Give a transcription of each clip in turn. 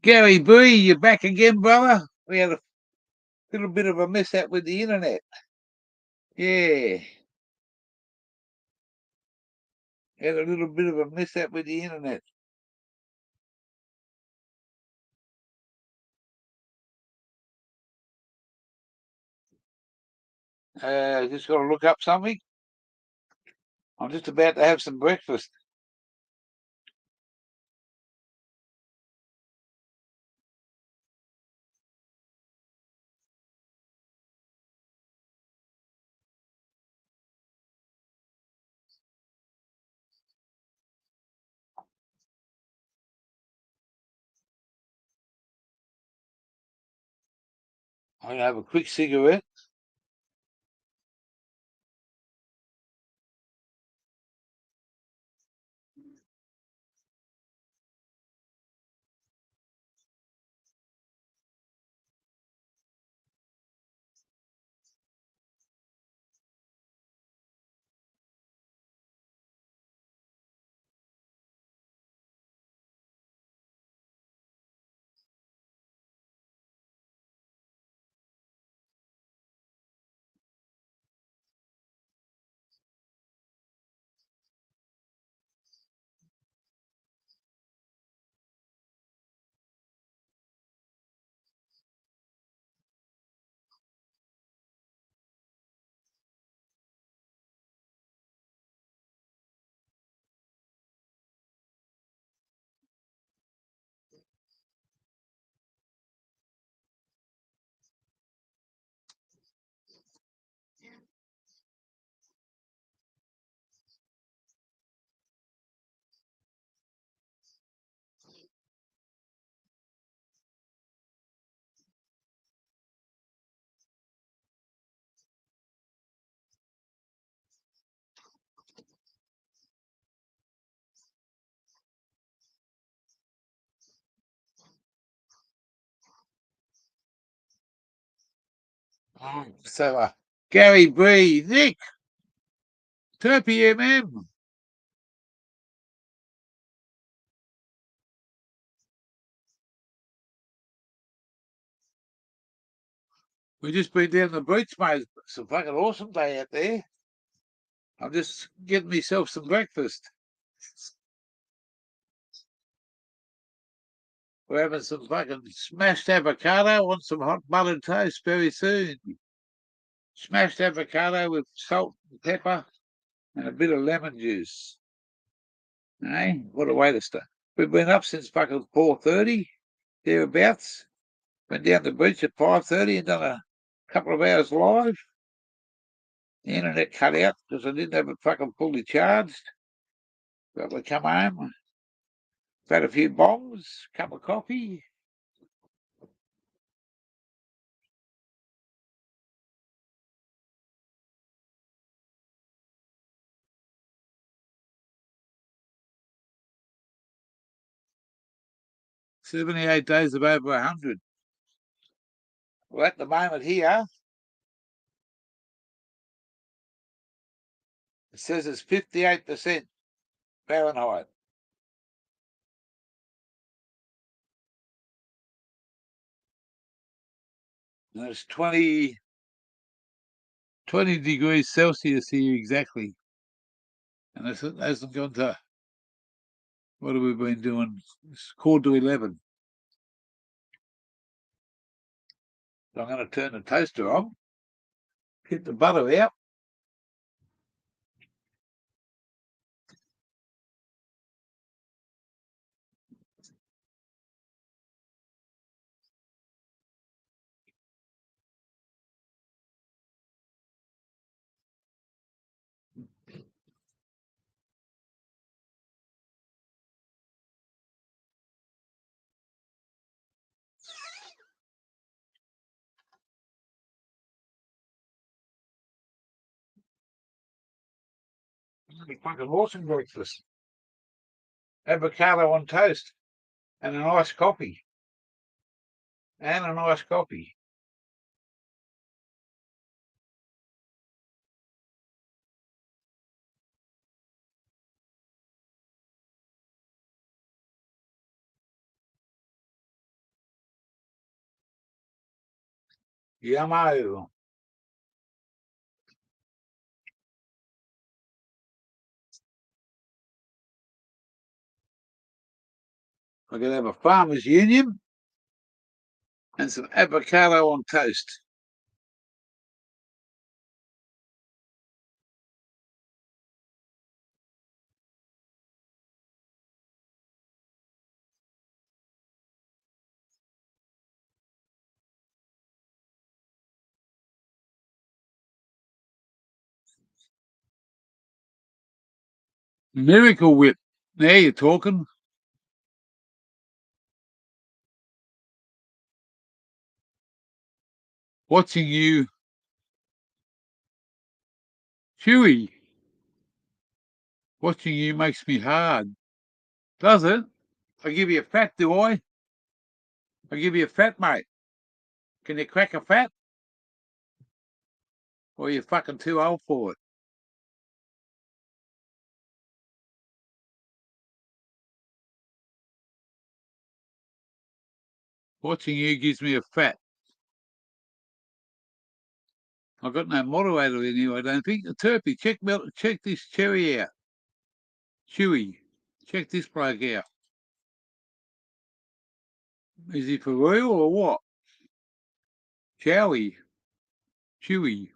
Gary B, you're back again, brother. We had a little bit of a mishap with the internet. Yeah, had a little bit of a mishap with the internet. Just got to look up something. I'm just about to have some breakfast. I'm going to have a quick cigarette. So, Gary B, Nick, Turpy MM. We just been down the beach, mate. It's a fucking awesome day out there. I'm just getting myself some breakfast. We're having some fucking smashed avocado on some hot buttered toast very soon. Smashed avocado with salt and pepper and a bit of lemon juice. Hey, what a way to start. We've been up since fucking 4:30, thereabouts. Went down the beach at 5:30 and done a couple of hours live. The internet cut out because I didn't have it fucking fully charged. Got to come home, had a few bongs, cup of coffee. $78 days of over 100. Well, at the moment here, it says it's 58% Fahrenheit. And it's 20 degrees Celsius here exactly. And it hasn't gone to, what have we been doing? It's quarter to 11. So I'm going to turn the toaster on, get the butter out. Fucking awesome breakfast. Avocado on toast and a nice coffee. Yummo. I could have a Farmers Union and some avocado on toast. Miracle Whip. Now you're talking. Watching you, Chewy. Watching you makes me hard. Does it? I give you a fat, do I? I give you a fat, mate. Can you crack a fat? Or are you fucking too old for it? Watching you gives me a fat. I've got no moderator in here, I don't think. Turpy, check this cherry out. Chewy, check this bloke out. Is he for real or what? Chowie. Chewy.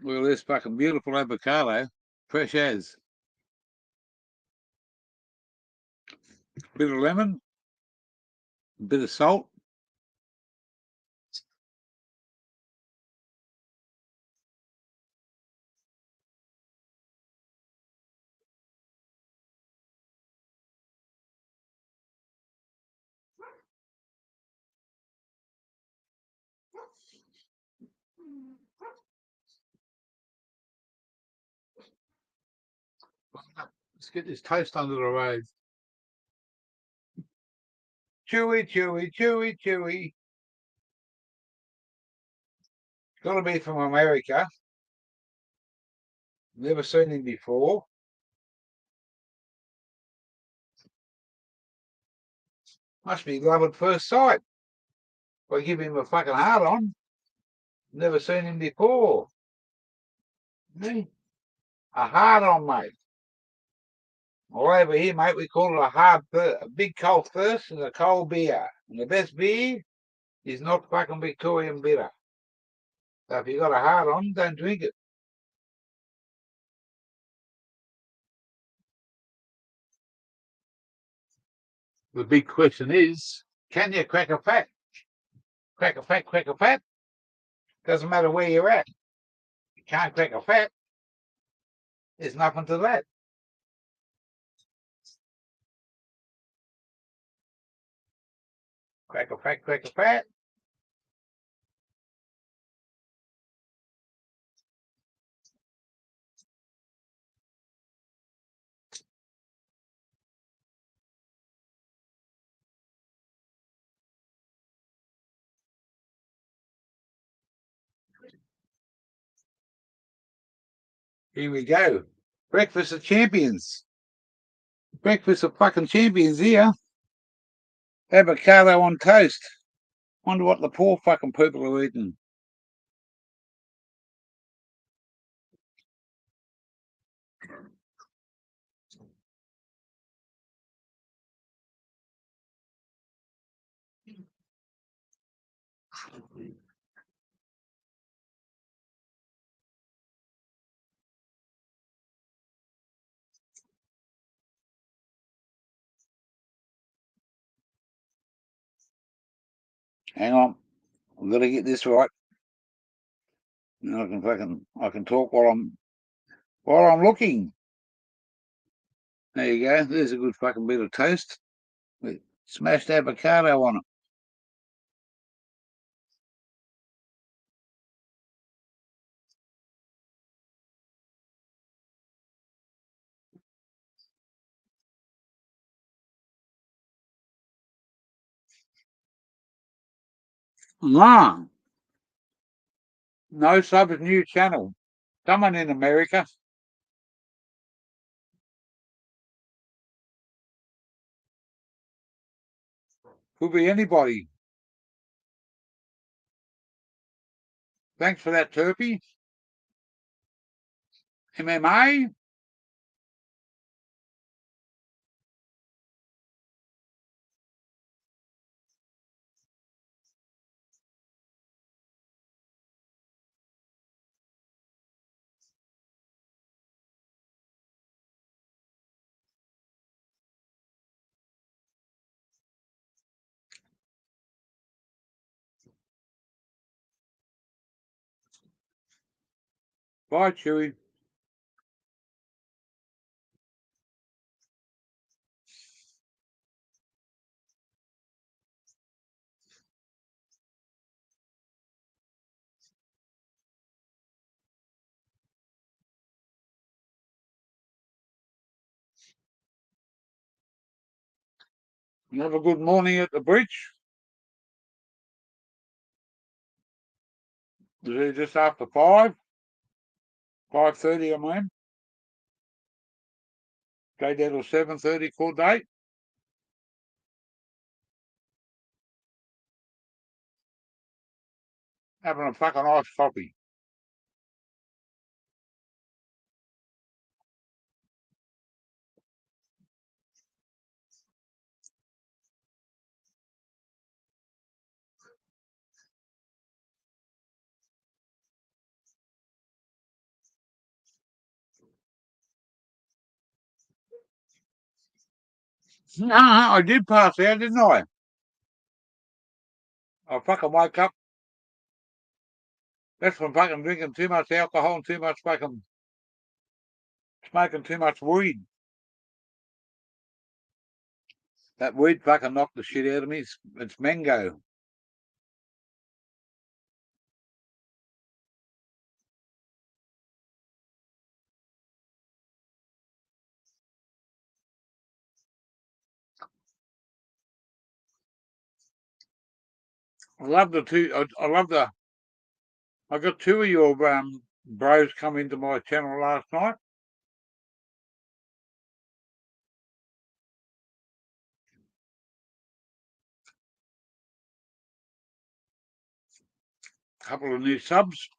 Well, this fucking beautiful avocado. Fresh as. Bit of lemon, bit of salt. Let's get this toast under the road. Chewy, chewy, chewy, chewy. Got to be from America. Never seen him before. Must be love at first sight. I give him a fucking hard on. Never seen him before. Me? A hard on, mate. All over here, mate, we call it a big cold thirst and a cold beer. And the best beer is not fucking Victorian bitter. So if you got a hard on, don't drink it. The big question is, can you crack a fat? Crack a fat, crack a fat. Doesn't matter where you're at. You can't crack a fat. There's nothing to that. Crack a fat, crack a fat. Here we go. Breakfast of champions. Breakfast of fucking champions here. Avocado on toast. Wonder what the poor fucking people are eating. Hang on. I've got to get this right. I can talk while I'm looking. There you go. There's a good fucking bit of toast with smashed avocado on it. Ah, no subs new channel. Someone in America. Could be anybody. Thanks for that, Turpy. MMA? Bye, Chewy. You have a good morning at the bridge. Is it just after 5? 5:30, I mean. Stay there till 7:30, full day. Having a fucking iced coffee. Nah, I did pass out, didn't I? I fucking woke up. That's from fucking drinking too much alcohol and too much fucking smoking too much weed. That weed fucking knocked the shit out of me. It's mango. I love the two. I love the. I got two of your bros come into my channel last night. Couple of new subs.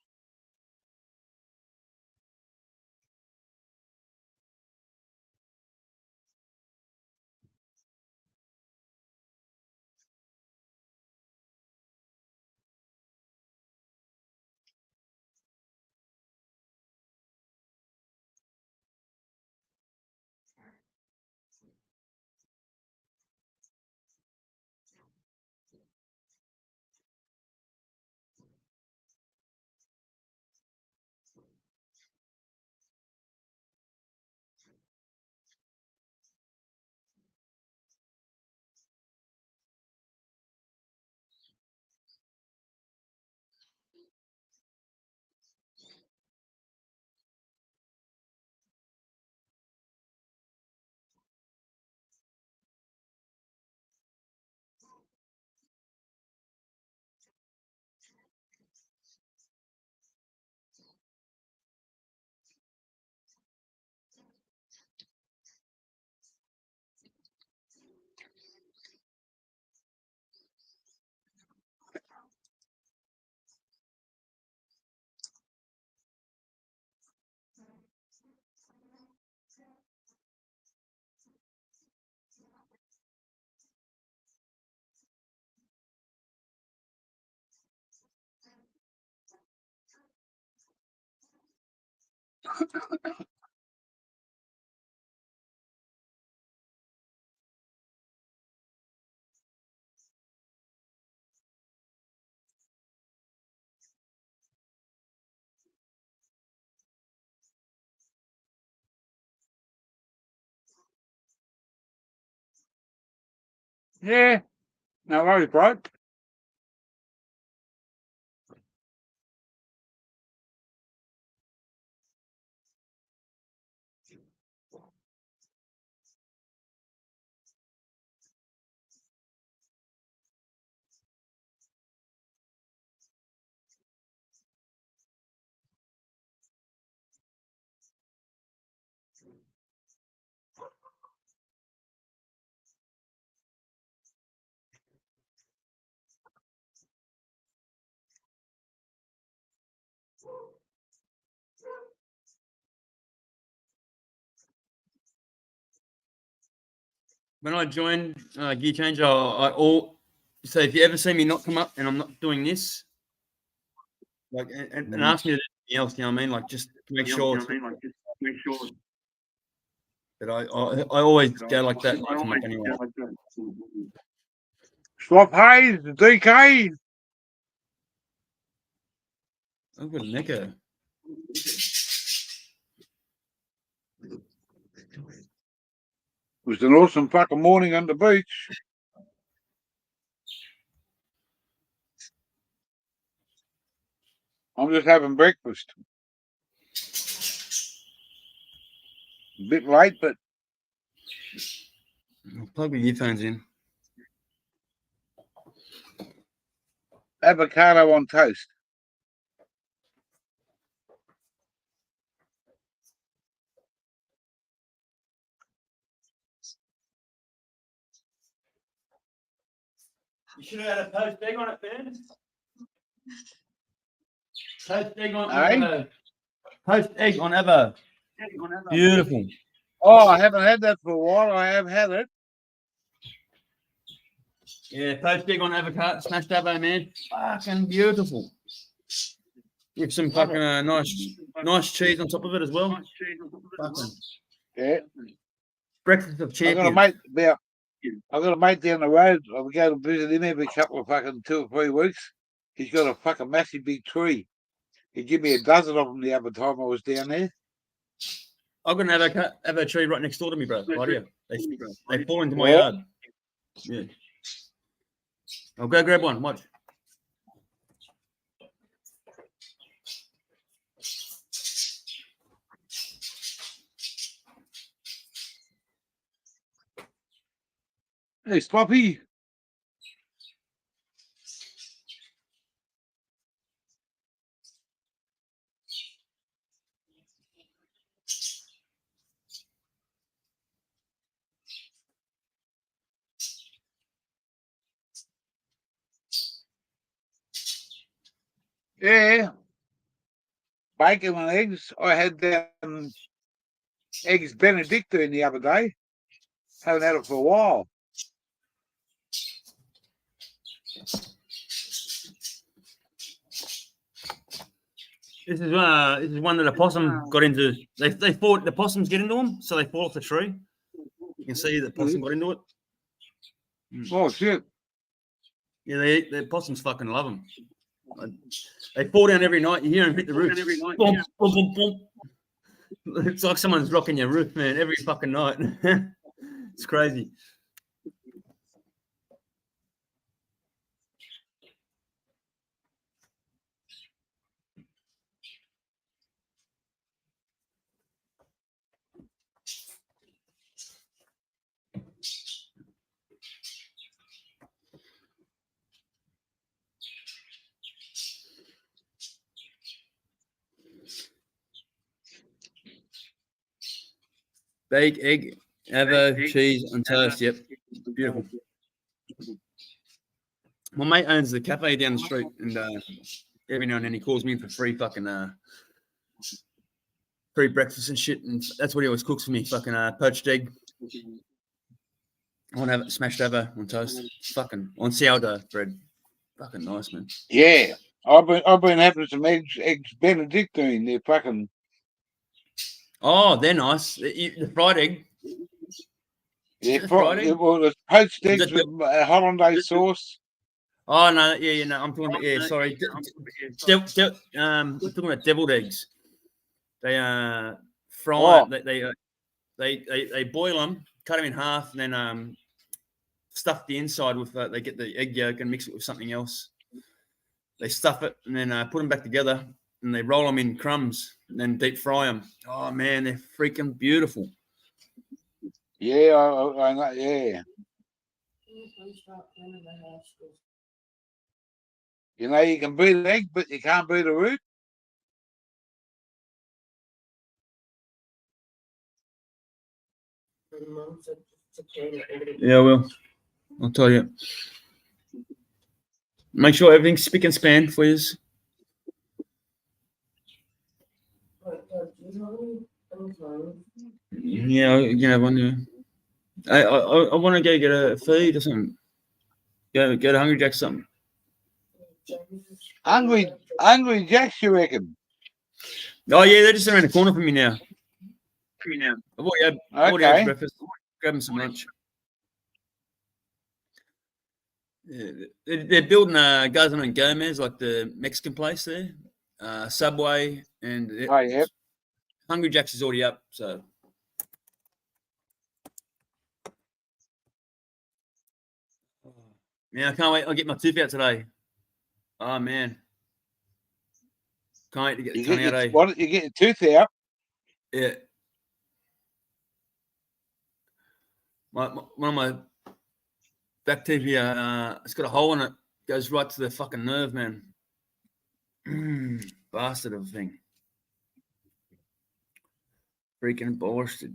Yeah, no worries, bro. When I joined Gear Changer, so if you ever see me not come up and I'm not doing this, like, and ask me to do anything else, you know what I mean? Like, just to make sure. But I always go like that. When I come up anyway. Swap Hayes, DK. I've got an echo. It was an awesome fucking morning on the beach. I'm just having breakfast. A bit late, but Plug your earphones in. avocado on toast. You should have had a poached egg on it, man. Poached egg on Aye. Evo. Poached egg on Evo. Beautiful. Oh, I haven't had that for a while. I have had it. Yeah, poached egg on avocado, smashed Evo, man. Fucking beautiful. With some fucking nice cheese on top of it as well. Fucking Yeah. breakfast of I've got a champions. mate about. I've got a mate down the road. I would go to visit him every couple of fucking 2 or 3 weeks. He's got a fucking massive big tree. He gave me a dozen of them the other time I was down there. I've got an avocado tree right next door to me, bro. Right here. They fall into my Yeah. yard. Yeah. I'll go grab one. Watch. Hey, Sloppy. Yeah. Bacon and eggs. I had eggs Benedictine the other day. Haven't had it for a while. This is one that a possum got into. They thought the possums get into them, so they fall off the tree. You can see the possum got into it. Oh shit! Yeah, the possums fucking love them. They fall down every night. You hear them hit the roof. Boom, boom, boom, boom. It's like someone's rocking your roof, man, every fucking night. It's crazy. Bake, egg, avo, cheese, and toast. Yep, beautiful. My mate owns the cafe down the street, and every now and then he calls me in for free fucking free breakfast and shit, and that's what he always cooks for me. Fucking poached egg. I want to have it smashed over on toast, fucking on sourdough bread. Fucking nice, man. Yeah, I've been having some eggs Benedictine. They're fucking Oh, they're nice. The fried egg. Yeah, Fried egg? well, it's poached Is eggs that with hollandaise sauce. Oh no, yeah, no. I'm talking about Sorry, I'm talking about deviled eggs. They fry. Oh, They boil them, cut them in half, and then stuff the inside with. They get the egg yolk and mix it with something else. They stuff it and then put them back together, and they roll them in crumbs and then deep fry them. Oh man, they're freaking beautiful. yeah, I know, yeah. You know, you can beat an egg, but you can't beat a root. Yeah, well, I'll tell you. Make sure everything's spick and span for you. Yeah, you know, I want to go get a feed or something. Go to Hungry Jack's or something. Hungry Jacks, you reckon? Oh yeah, they're just around the corner from me now. I've already had Okay. breakfast. Grabbing some lunch. Yeah, they're building Guzman and Gomez, like the Mexican place there, Subway, and Oh, yeah. Hungry Jack's is already up. So, yeah, I can't wait. I'll get my tooth out today. Oh man, can't wait to get the tongue out. You get your tooth out? Yeah. One of my back teeth here, it's got a hole in it. Goes right to the fucking nerve, man. Bastard of a thing. Freaking bastard.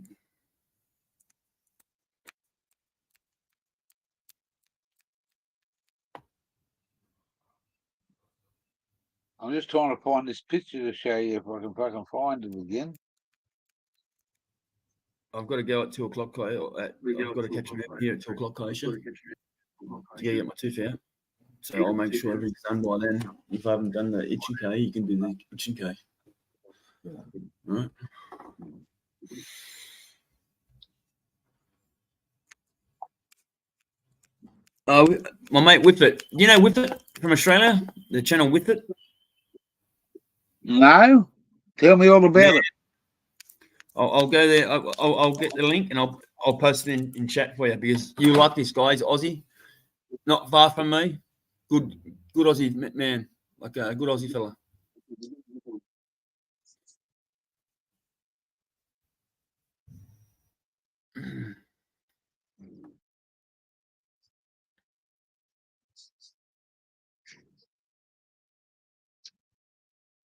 I'm just trying to find this picture to show you if I can fucking find it again. I've got to go at 2 o'clock. I've got to catch him here at 2 o'clock, Aisha, to get my tooth out. So I'll make sure everything's done by then. If I haven't done the itching K, you can do the itching K. All right. My mate Whippet. You know Whippet from Australia? The channel Whippet? No? Tell me all about it. I'll go there. I'll get the link and I'll post it in chat for you because you like this guy. He's Aussie, not far from me. Good Aussie man, like a good Aussie fella.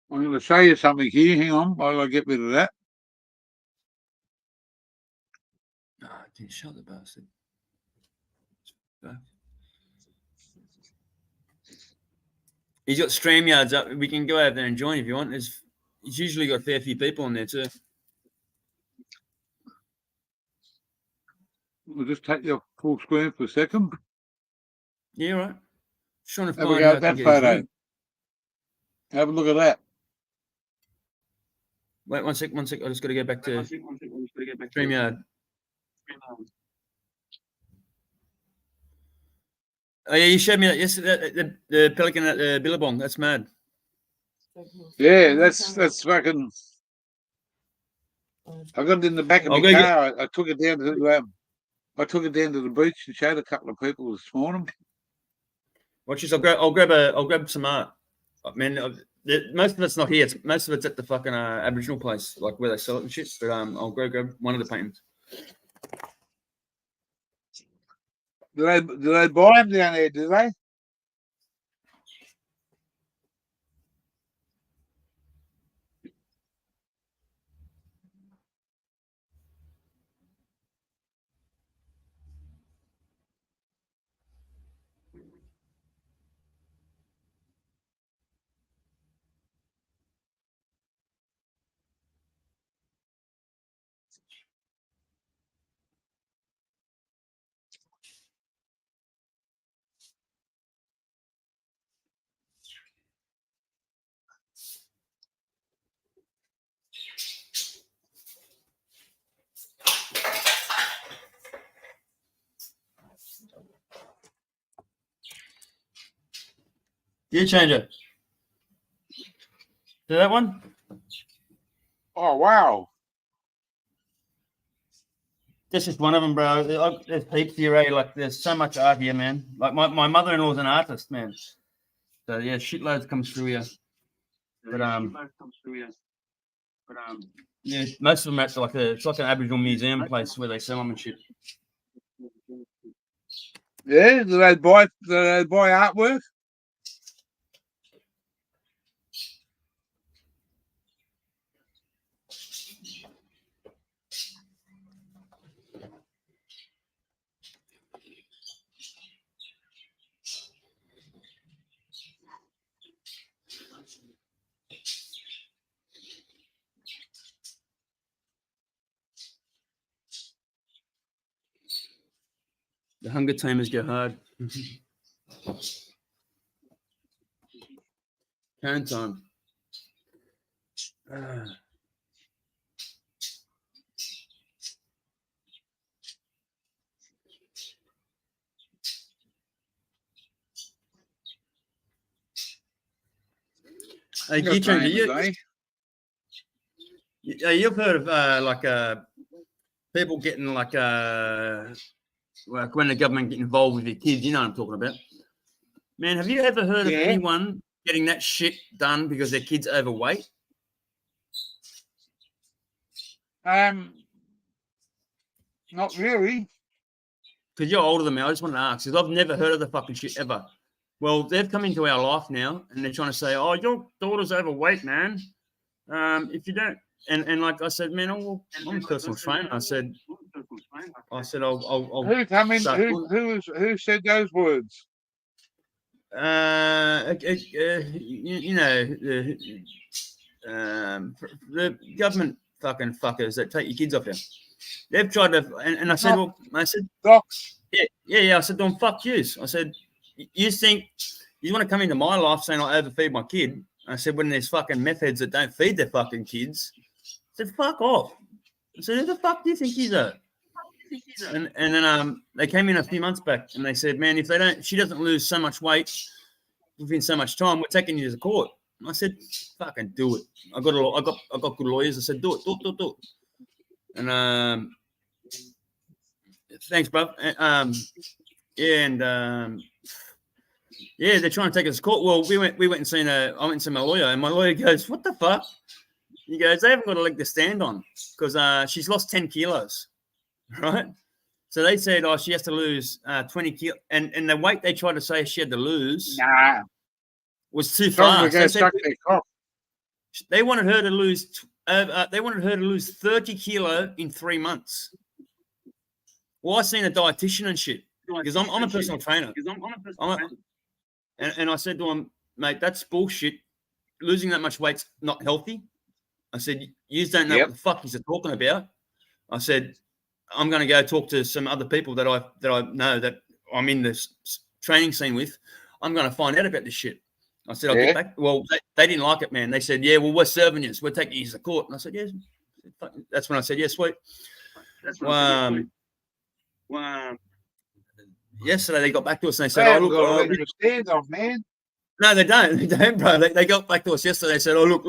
I'm going to show you something here. Hang on, while I get rid of that. Oh, can you shut the bastard? He's got StreamYards up. We can go over there and join if you want. He's usually got a fair few people on there too. We'll just take you off full screen for a second. Yeah, right. Just trying to Have a find go out at that photo. Have a look at that. Wait, one sec. I just got to go back to StreamYard. Oh yeah, you showed me that yesterday. The pelican at the Billabong. That's mad. Yeah, that's fucking. I got it in the back of my car. I took it down to the beach and showed a couple of people this morning. Watch this. I'll grab some art. Man, most of it's not here. Most of it's at the fucking Aboriginal place, like where they sell it and shit. But I'll go grab one of the paintings. Do they buy them down there? Do they? Gear changer. See that one? Oh, wow. That's just one of them, bro. There's heaps here, eh? Like, there's so much art here, man. Like, my mother-in-law's an artist, man. So, yeah, shitloads comes through here. But, yeah, most of them at like it's like an Aboriginal museum place where they sell them and shit. Yeah, do they buy artwork? The hunger tamers go hard. Turn time. Hey, Got Gear tamers, eh? you've heard of people getting like when the government get involved with your kids, you know what I'm talking about. Man, have you ever heard of anyone getting that shit done because their kid's overweight? Not really. Because you're older than me, I just want to ask, because I've never heard of the fucking shit ever. Well, they've come into our life now, and they're trying to say, "Oh, your daughter's overweight, man. If you don't," and like I said, man, I'm a personal trainer. I said, I'll Who come in? Who said those words? The government fucking fuckers that take your kids off you. They've tried to, and I said, Docs. Yeah. I said, "Don't fuck you." I said, "You think you want to come into my life saying I overfeed my kid?" I said, "When there's fucking meth heads that don't feed their fucking kids," I said, "Fuck off." I said, "Who the fuck do you think he's at?" And then they came in a few months back and they said, "Man, if she doesn't lose so much weight within so much time, we're taking you to court." And I said, "Fucking do it." I got good lawyers. I said, "Do it." And thanks, bro. They're trying to take us to court. Well, we went and seen I went and seen my lawyer, and my lawyer goes, "What the fuck?" He goes, "They haven't got a leg to stand on because she's lost 10 kilos, right?" So they said, "Oh, she has to lose 20 kilos," and the weight they tried to say she had to lose was too fast. They wanted her to lose. They wanted her to lose 30 kilo in 3 months. Well, I seen a dietitian and shit because I'm a personal trainer. And I said to him, "Mate, that's bullshit. Losing that much weight's not healthy." I said, "You don't know what the fuck you're talking about." I said, "I'm going to go talk to some other people that I know that I'm in this training scene with. I'm going to find out about this shit." I said, "I'll get back." Well, they didn't like it, man. They said, "Yeah, well, we're serving you. We're taking you to court." And I said, "Yes." That's when I said, "Yeah, sweet." Yesterday they got back to us and they said, "Oh, look, stand on, man." No, they don't. They don't, bro. They got back to us yesterday. They said, "Oh, look.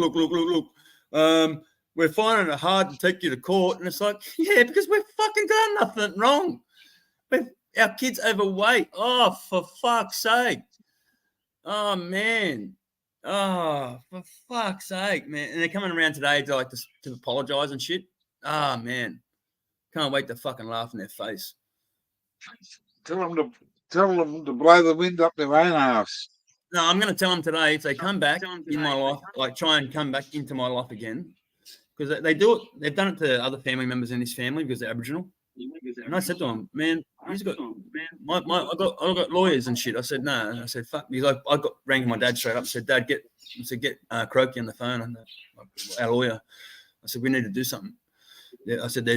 We're finding it hard to take you to court." And it's like, yeah, because we've fucking done nothing wrong. Our kid's overweight. Oh, for fuck's sake. Oh, man. Oh, for fuck's sake, man. And they're coming around today to to apologize and shit. Oh, man. Can't wait to fucking laugh in their face. Tell them to blow the wind up their own ass. No, I'm going to tell them today if they come back in my life, like try and come back into my life again, because they do it. They've done it to other family members in this family because they're Aboriginal. And I said to them, "Man, I got lawyers and shit." I said, "No." And I said, "Fuck." I rang my dad straight up. I said, "Dad, get Croaky on the phone and our lawyer." I said, "We need to do something." I said,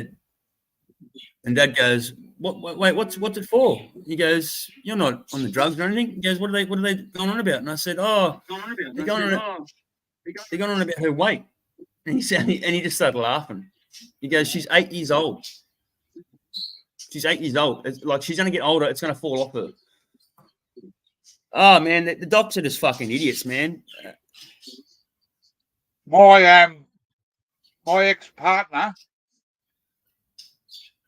and Dad goes, Wait, what's it for?" He goes, "You're not on the drugs or anything." He goes, What are they going on about?" And I said, "Oh, they're going on about her weight." And he just started laughing. He goes, "She's 8 years old. She's 8 years old. It's like she's going to get older. It's going to fall off her." Oh man, the docs are just fucking idiots, man. My ex-partner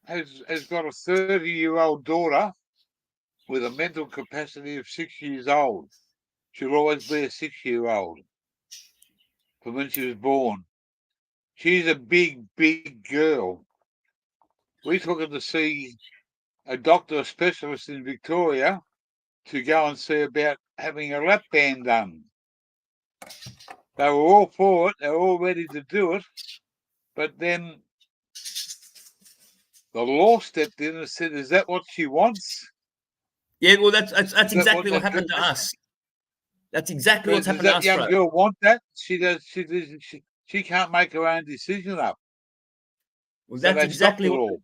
has got a 30-year-old daughter with a mental capacity of 6 years old. She'll always be a 6-year-old from when she was born. She's a big, big girl. We took her to see a doctor, a specialist in Victoria, to go and see about having a lap band done. They were all for it. They were all ready to do it. But then the law stepped in and said, is that what she wants? Yeah, well, that's exactly what happened to us. That's exactly what's happened to us, bro. Does that young girl want that? She can't make her own decision up. Well, that's so exactly what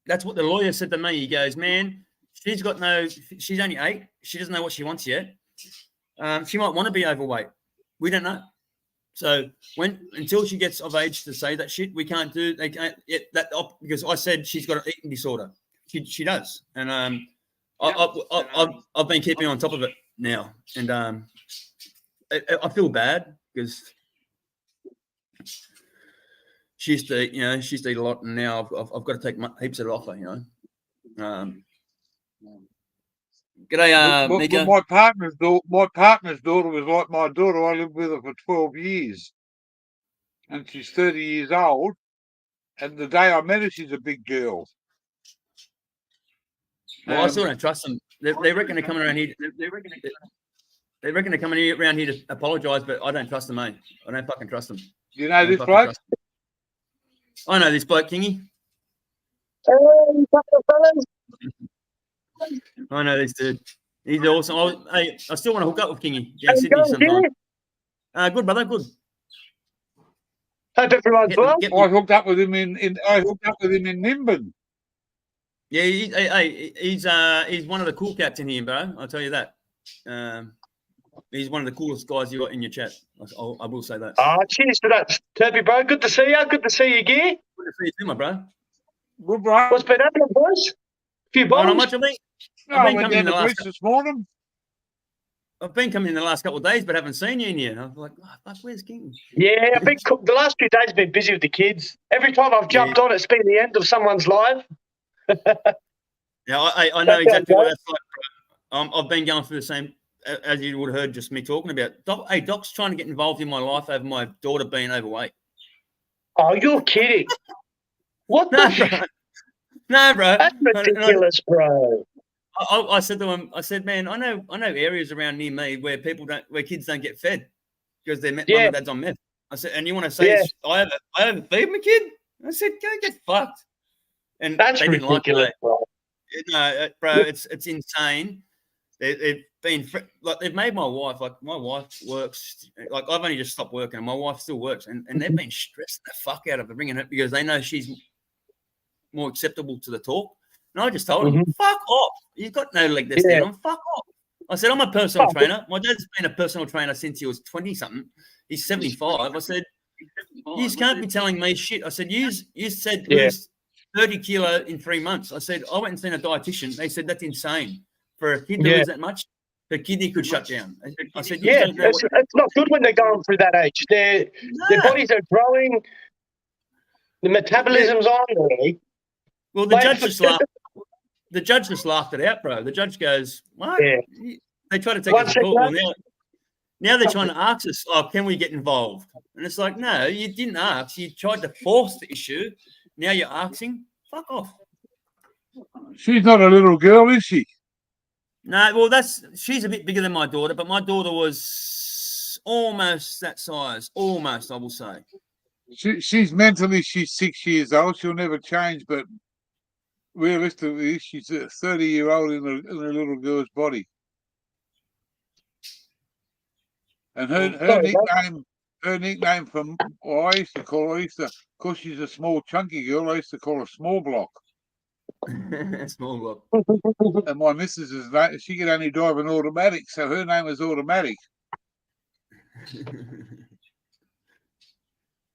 that's what the lawyer said to me. He goes, man, she's only 8. She doesn't know what she wants yet. She might want to be overweight. We don't know. So until she gets of age to say that shit, we can't do. They can't because I said she's got an eating disorder. She does, and I've been keeping on top of it now, and I feel bad because she used to eat a lot, and now I've got to take heaps of it off her, G'day, Mika. My partner's daughter was like my daughter. I lived with her for 12 years, and she's 30 years old. And the day I met her, she's a big girl. Well, I still don't trust them. They reckon they're coming around here. They reckon they're coming around here to apologise, but I don't trust them, mate. I don't fucking trust them. You know this bloke? I know this bloke, Kingy. I know this dude. He's awesome. I still want to hook up with Kingy. Yeah, Sydney sometime. Good, brother. Good. Hope everyone's well. I hooked up with him in Nimbin. Yeah, he's one of the cool cats in here, bro. I'll tell you that. He's one of the coolest guys you got in your chat. I will say that. Cheers to that, Turpy, bro. Good to see you. Good to see you, Gear. Good to see you too, my bro. Good, bro. What's been happening, boys? Few bottles. Not much of me. I've been coming in the last this morning. I've been coming in the last couple of days, but haven't seen you in here. I was like, oh, fuck, where's King? Yeah, I think the last few days have been busy with the kids. Every time I've jumped on, it's been the end of someone's live. Yeah, I know exactly what that's like, bro. I've been going through the same, as you would have heard just me talking about. Doc's trying to get involved in my life over my daughter being overweight. Oh, you're kidding. What the? No, bro. That's ridiculous, bro. I said to him, I said, man, I know areas around near me where kids don't get fed because their mum and dad's on meth. I said, and you want to say I haven't fed my kid? I said, go get fucked. And that's they didn't ridiculous, like it. bro. No, bro, it's insane. They've been like they've made my wife my wife works like I've only just stopped working and my wife still works and they've been stressing the fuck out of her bringing it because they know she's more acceptable to the talk. And I just told him, fuck off. You've got no leg this down. Fuck off. I said, I'm a personal trainer. My dad's been a personal trainer since he was 20-something. He's 75. I said, you can't be telling me shit. I said, you said lose 30 kilo in 3 months. I said, I went and seen a dietitian. They said, that's insane. For a kid to lose that much, the kidney could shut down. I said, it's not good when they're going through that age. Their bodies are growing. The metabolism's on there. Well, the judge just laughed. The judge just laughed it out, bro. The judge goes, what? Yeah. They try to take us to court. Well, now they're trying to ask us, can we get involved? And it's like, no, you didn't ask. You tried to force the issue. Now you're asking. Fuck off. She's not a little girl, is she? No, well, she's a bit bigger than my daughter, but my daughter was almost that size. Almost, I will say. She's mentally, she's 6 years old. She'll never change, but realistically, she's a 30-year-old in a little girl's body. And her nickname from I used to call her, because she's a small, chunky girl, I used to call her Small Block. Small Block. And my missus she could only drive an automatic, so her name was Automatic.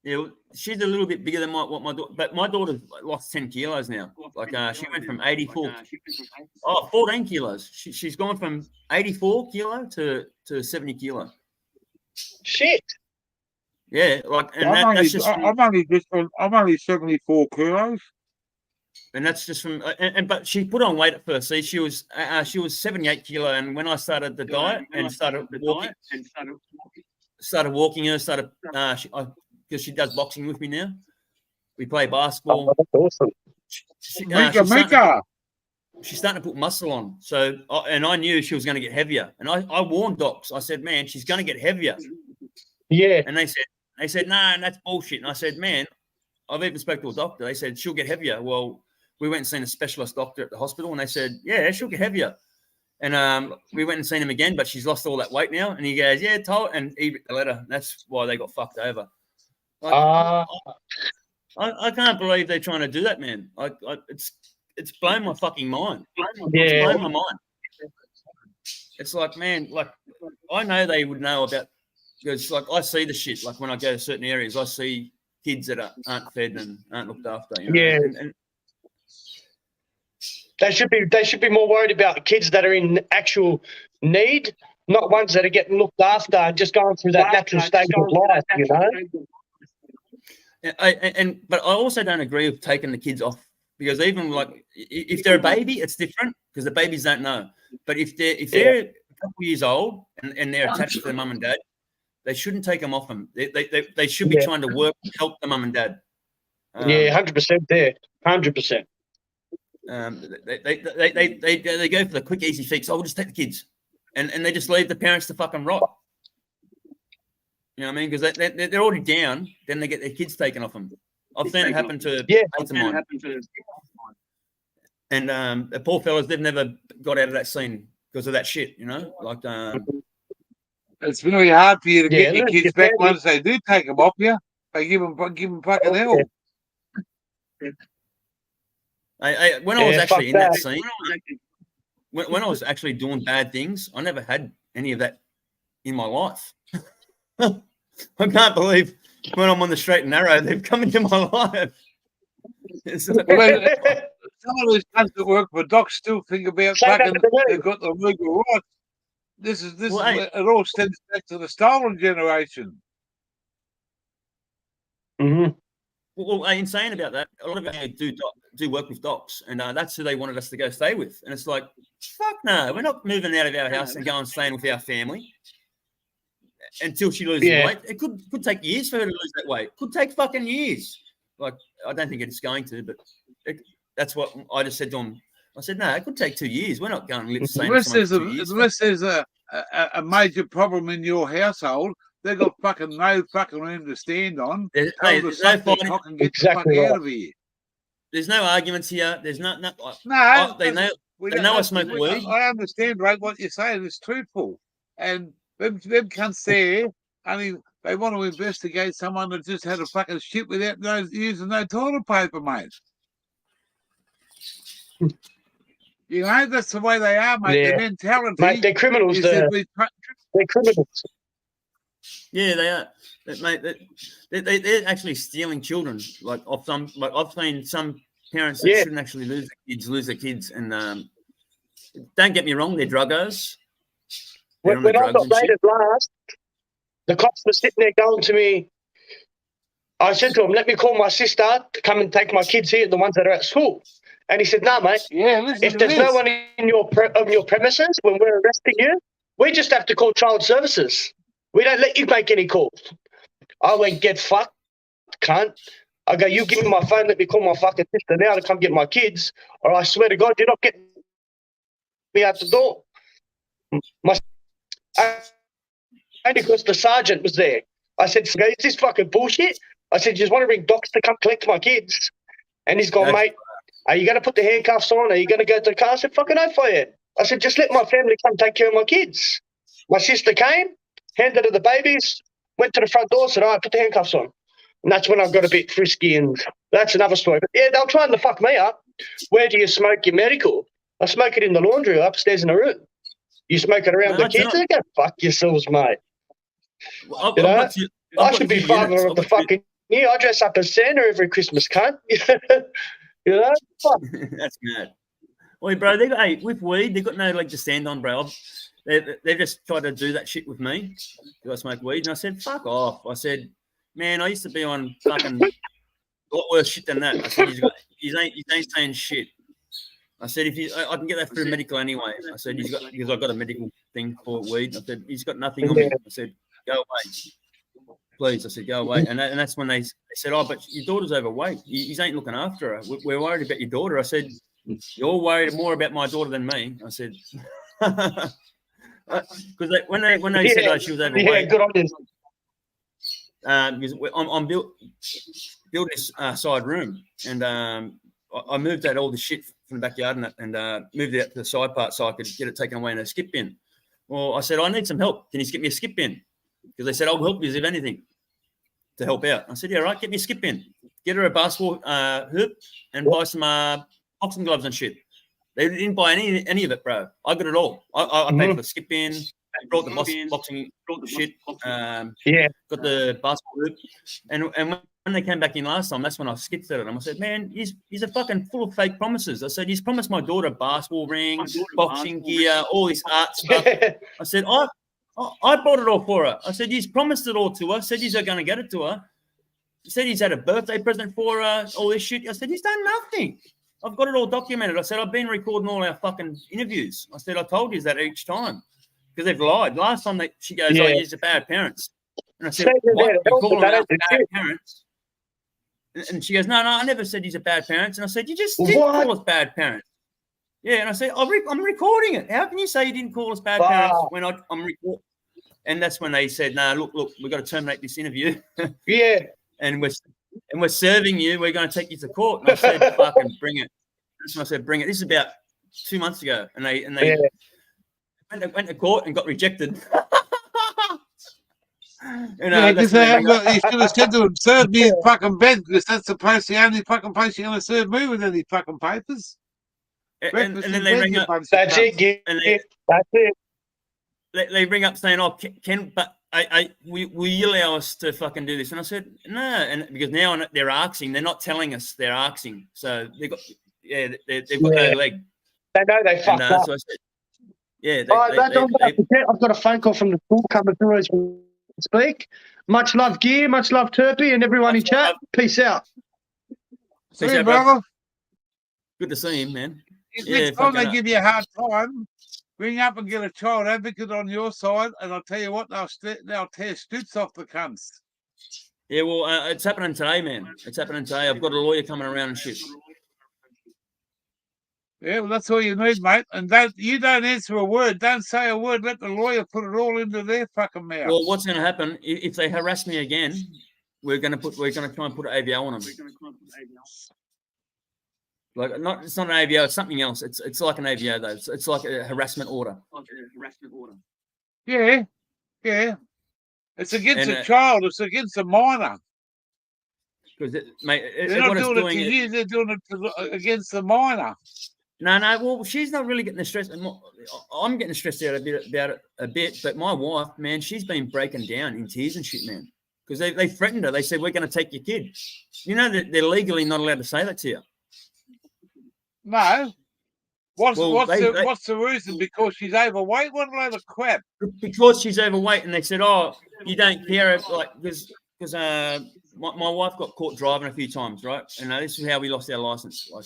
Yeah, she's a little bit bigger than what my daughter, but my daughter's lost 10 kilos now. Like she went from 84, 14 kilos. She's gone from 84 kilo to 70 kilo. Shit. Yeah, like, and I'm only 74 kilos. And that's just from, but she put on weight at first. See, she was 78 kilo, and when I started the diet and started walking her, because she does boxing with me now. We play basketball. Oh, that's awesome. She's starting to put muscle on. So, and I knew she was going to get heavier. And I warned docs. I said, man, she's going to get heavier. Yeah. And they said, nah, that's bullshit. And I said, man, I've even spoke to a doctor. They said she'll get heavier. Well, we went and seen a specialist doctor at the hospital, and they said, yeah, she'll get heavier. And we went and seen him again, but she's lost all that weight now. And he goes, yeah, and he wrote the letter. That's why they got fucked over. Like, I can't believe they're trying to do that, man. It's blown my fucking mind. It's blown my mind. It's like, man, like I know they would know about, because like I see the shit. Like when I go to certain areas, I see kids that aren't fed and aren't looked after. You know? Yeah. And they should be more worried about kids that are in actual need, not ones that are getting looked after and just going through that natural stage of life, you know? But I also don't agree with taking the kids off, because even like if they're a baby, it's different because the babies don't know. But if they're a couple years old and they're attached to their mum and dad, they shouldn't take them off them. They should be trying to help the mum and dad. 100% there, 100%. They go for the quick, easy fix. We'll just take the kids, and they just leave the parents to fucking rot. You know what I mean? Because they're already down, then they get their kids taken off them. I've seen it happen to mates of mine. And the poor fellas, they've never got out of that scene because of that shit. You know, like it's very hard for you to get your kids back once they do take them off you. They give them fucking hell. When I was actually in that scene, when I was actually doing bad things, I never had any of that in my life. I can't believe when I'm on the straight and narrow, they've come into my life. Some of those guys that work for docs still think about fucking they've got the legal right. This is it all stems back to the stolen generation. Mm-hmm. Well, insane about that. A lot of them do work with docs, and that's who they wanted us to go stay with. And it's like, fuck no, we're not moving out of our house and going staying with our family until she loses weight. It could take years for her to lose that weight. It could take fucking years. Like, I don't think it's going to, but that's what I just said to him. I said, no, it could take 2 years. We're not going to live the same. Unless there's a major problem in your household, they've got fucking no fucking room to stand on. There's no fighting. Exactly right. Out of here. There's no arguments here. There's no. They know I smoke weed. I understand, right? What you're saying is truthful, and them cunts there only they want to investigate someone that just had a fucking shit without using no toilet paper, mate. You know, that's the way they are, mate. The mentality, mate, they're criminals. They're criminals. Yeah, they are, mate. They're actually stealing children. Like off some, like I've seen some parents that shouldn't actually lose their kids. And don't get me wrong, they're druggos. When I got raided last, the cops were sitting there going to me. I said to him, "Let me call my sister to come and take my kids here, the ones that are at school." And he said, "No, mate. If there's no one in your premises when we're arresting you, we just have to call child services. We don't let you make any calls." I went, "Get fucked, cunt." I go, "You give me my phone, let me call my fucking sister now to come get my kids, or I swear to God, you're not getting me out the door." Only because the sergeant was there. I said, "Is this fucking bullshit?" I said, "You just want to ring docs to come collect my kids?" And he's gone, "Mate, are you going to put the handcuffs on? Are you going to go to the car?" I said, "Fucking oath I am." I said, "Just let my family come take care of my kids." My sister came, handed her the babies, went to the front door, said, "All right, put the handcuffs on." And that's when I got a bit frisky, and that's another story. But yeah, they were trying to fuck me up. "Where do you smoke your medical?" "I smoke it in the laundry upstairs in the room." "You smoke it around the kids?" They go, "Fuck yourselves, mate." I should be father of the fucking Yeah, I dress up as Santa every Christmas, cunt. You know? Fuck. That's mad. Oi, bro, they got with weed, they got no leg to stand on, bro. They just tried to do that shit with me. Do I smoke weed? And I said, fuck off. I said, man, I used to be on fucking a lot worse shit than that. I said, you ain't saying shit. I said, I can get that through medical anyway. I said, because I've got a medical thing for weed. I said, he's got nothing on me. I said, go away. Please. I said, go away. And that's when they said, oh, but your daughter's overweight. You ain't looking after her. We're worried about your daughter. I said, you're worried more about my daughter than me. I said, because when they said she was overweight, Yeah, good on you. because I'm building this side room, and I moved out all the shit from the backyard and moved it out to the side part so I could get it taken away in a skip bin. Well, I said, I need some help. Can you get me a skip bin? Because they said, I'll help you if anything to help out. I said, yeah, right, get me a skip bin. Get her a basketball hoop and buy some boxing gloves and shit. They didn't buy any of it, bro. I got it all. I paid for the skip bin, brought the boxing, brought the shit. Got the basketball hoop. And when they came back in last time, that's when I skipped at it. And I said, man, he's a fucking full of fake promises. I said, he's promised my daughter basketball ring, boxing gear, all this art stuff. I said, I bought it all for her. I said, he's promised it all to her. Said he's going to get it to her. He said he's had a birthday present for her, all this shit. I said, he's done nothing. I've got it all documented. I said, I've been recording all our fucking interviews. I said, I told you that each time because they've lied. Last time she goes, oh, you're bad parents. And I said, what? You call them bad parents? And she goes, no, I never said he's a bad parent. And I said, you just did call us bad parents. Yeah, and I said, I'm recording it. How can you say you didn't call us bad parents when I'm recording? And that's when they said, no, look, we've got to terminate this interview. Yeah. And we're serving you. We're going to take you to court. And I said, fucking bring it. And I said, bring it. This is about 2 months ago. And they went to court and got rejected. You should have said to him, serve me in fucking bed, because that's the only fucking place you're going to serve me with any fucking papers. And then they ring up. That's it. That's it. They ring up saying, "Oh, will you allow us to fucking do this?" And I said, "No," and because now they're asking, they're not telling us, they're asking. So they've got no leg. They know they fucked up. So I said, yeah. I've got a phone call from the school coming through as we speak. Much love, Gear. Much love, Turpy, and everyone in chat. Peace out. See you, brother. Good to see him, man. Next time they give you a hard time, ring up and get a child advocate on your side, and I'll tell you what, they'll tear stoots off the cunts. Yeah, well, it's happening today, man. It's happening today. I've got a lawyer coming around and shit. Yeah, well, that's all you need, mate. And you don't answer a word. Don't say a word. Let the lawyer put it all into their fucking mouth. Well, what's going to happen if they harass me again? We're going to try and put an AVO on them. Like, it's not an AVO, it's something else. It's like an AVO though. It's like a harassment order. Yeah. It's against a child. It's against a minor. Because mate, they're not doing it to you. They're doing it against the minor. No. Well, she's not really getting the stress. I'm getting stressed out about it a bit. But my wife, man, she's been breaking down in tears and shit, man. Because they threatened her. They said, we're going to take your kid. You know that they're legally not allowed to say that to you. No. What's the reason? Because she's overweight? What a load of crap. Because she's overweight, and they said, oh, you don't care. Like, because my wife got caught driving a few times, right? And this is how we lost our license. Like,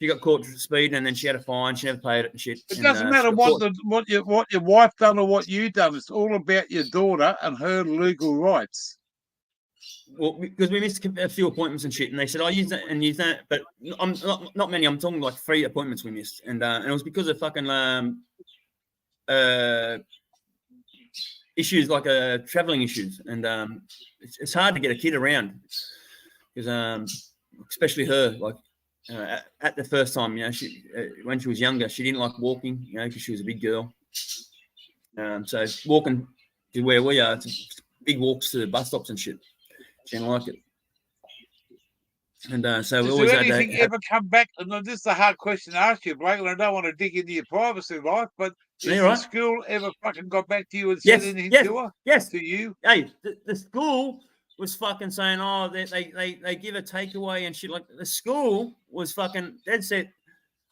she got caught speeding, and then she had a fine. She never paid it and shit. It doesn't matter what your wife done or what you done. It's all about your daughter and her legal rights. Well, because we missed a few appointments and shit, and they said, "I use that and use that," but I'm not many. I'm talking like 3 appointments we missed, and it was because of fucking issues like traveling issues, and it's hard to get a kid around because especially her, like at the first time, you know, she when she was younger, she didn't like walking, you know, because she was a big girl. So walking to where we are, it's big walks to the bus stops and shit. She didn't like it. And so we always had that. Anything ever come back? And this is a hard question to ask you, Blake, and I don't want to dig into your privacy life, but has the school ever fucking got back to you and said anything to her? Yes. To you? Hey, the school was fucking saying, oh, they give a takeaway and shit. Like the school was fucking dead set.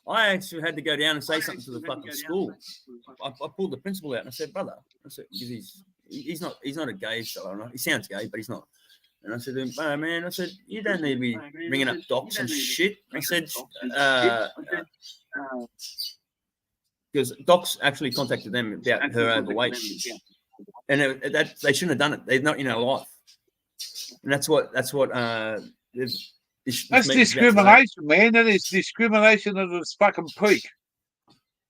I actually had to go down and say something to the fucking school. I pulled the principal out and I said, brother, I said, because he's not a gay fellow. He sounds gay, but he's not. And I said to him, oh, man, I said, you don't need to be ringing up docs and shit. I said, because docs actually contacted them about her overweight. And that they shouldn't have done it. They're not in her life. And that's what That's discrimination, man. That is discrimination at its fucking peak.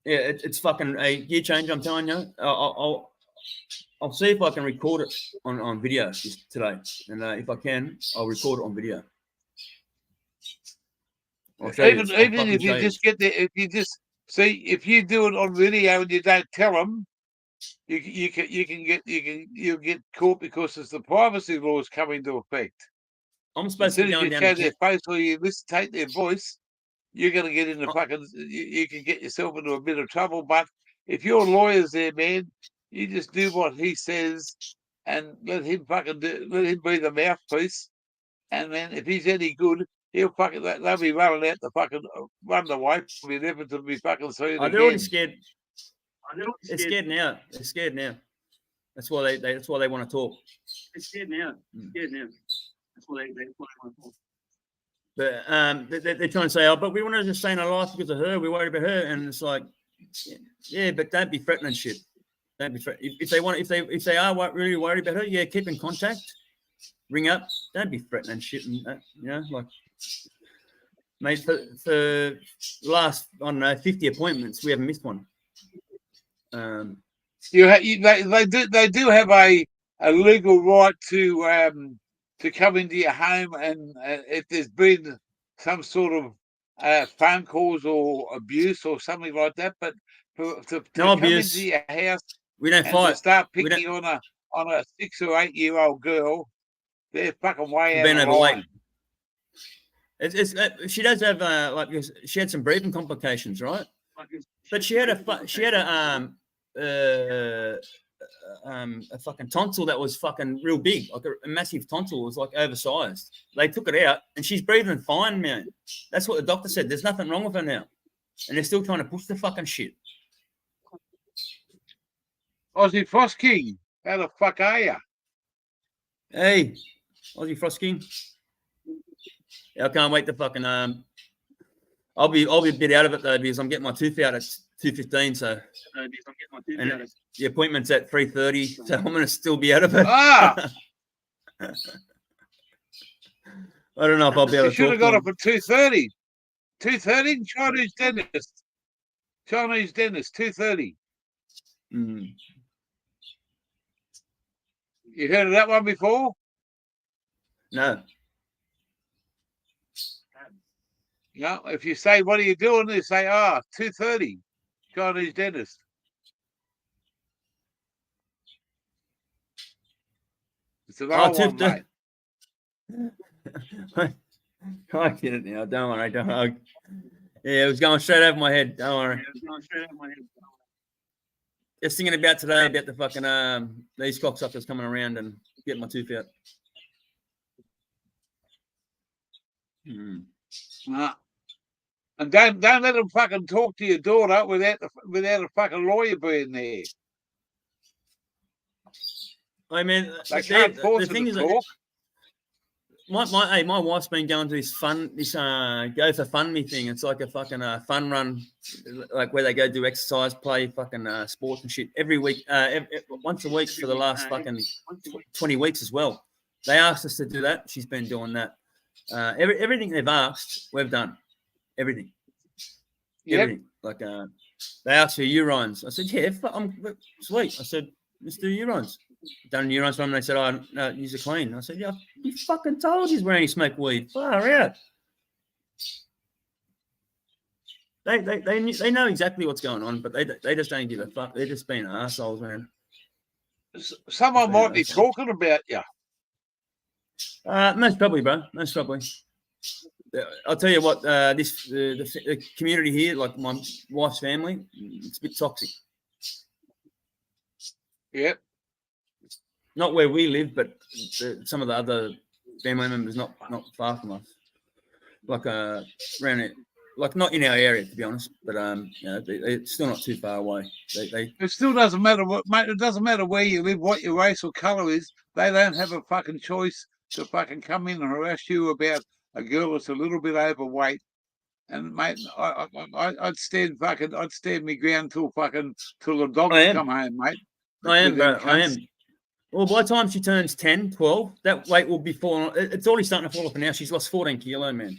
Yeah, it's fucking a gear change. I'm telling you. I'll see if I can record it on video today, and if I can, I'll record it on video. Even if you just get there, if you just see, if you do it on video and you don't tell them, you'll get caught because it's the privacy laws come into effect. I'm supposed to go down. Show their face or you take their voice, you're going to get into fucking. You can get yourself into a bit of trouble. But if your lawyer's there, man, you just do what he says and let him be the mouthpiece. And then if he's any good, he'll fucking. They'll be running out the fucking run away from it, never to be fucking seen again. They're already scared. They're scared now. They're scared now. That's why that's why they want to talk. They're scared now. That's why they want to talk. But they're trying to say, oh, but we want to just stay in our life because of her. We're worried about her, and it's like, yeah, but don't be threatening shit. Don't be threatening. If they are really worried about her, yeah, keep in contact. Ring up. Don't be threatening shit, and like. Mate, for the last 50 appointments, we haven't missed one. They do have a legal right to come into your home, and if there's been some sort of phone calls or abuse or something like that, but to come abuse into your house, we don't fight. To start picking on a 6 or 8 year old girl, they're fucking way out of line. She does have she had some breathing complications, right? But she had a fucking tonsil that was fucking real big, like a massive tonsil. It was like oversized. They took it out and she's breathing fine, man. That's what the doctor said. There's nothing wrong with her now. And they're still trying to push the fucking shit. Aussie Frost King, how the fuck are you? Hey, Aussie Frost King. I can't wait to fucking I'll be a bit out of it though because I'm getting my tooth out at 2:15. So the appointment's at 3:30, so I'm gonna still be out of it. I don't know if I'll be able to. You should have got up at 2:30. 2:30, Chinese dentist. 2:30. Mm. You heard of that one before? No. Yeah, if you say, what are you doing? They say, 2:30, Chinese dentist. It's an old one, mate. I get it now. Don't worry. Yeah, it was going straight over my head. Don't worry. Just thinking about today, about the fucking these cocksuckers coming around and getting my tooth out. And don't let them fucking talk to your daughter without a fucking lawyer being there. I mean, they can't force the thing is, talk. My wife's been going to this Go for Fun Me thing. It's like a fucking fun run, like where they go do exercise, play fucking sports and shit every week, once a week for the last fucking 20 weeks as well. They asked us to do that. She's been doing that. Everything they've asked, we've done. Everything. Yep. Everything. Like they asked for urines. I said, yeah, I'm sweet. I said, let's do urines. Done urines for them. They said, oh, no, use a clean. I said, yeah, you fucking told you where you smoke weed. Far out. They know exactly what's going on, but they just don't give a fuck. They're just being assholes, man. Someone might be talking about you. Most probably, bro. Most probably. I'll tell you what. The community here, like my wife's family, it's a bit toxic. Yep. not where we live, but some of the other family members not far from us, like around it, like not in our area to be honest, but it's still not too far away. They It still doesn't matter what, mate. It doesn't matter where you live, what your race or colour is. They don't have a fucking choice to fucking come in and harass you about a girl that's a little bit overweight. And mate, I'd stand my ground till the dogs come home, mate. I am, bro. I am. Well, by the time she turns 10, 12, that weight will be falling. It's already starting to fall off now. She's lost 14 kilo, man.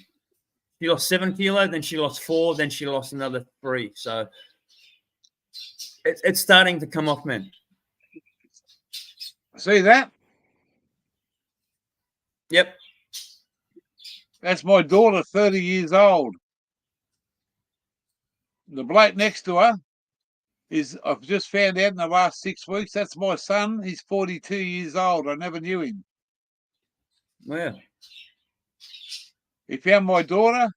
She lost 7 kilo, then she lost 4, then she lost another 3. So it's starting to come off, man. See that? Yep. That's my daughter, 30 years old. The bloke next to her I've just found out in the last 6 weeks, that's my son. He's 42 years old. I never knew him. Yeah. He found my daughter.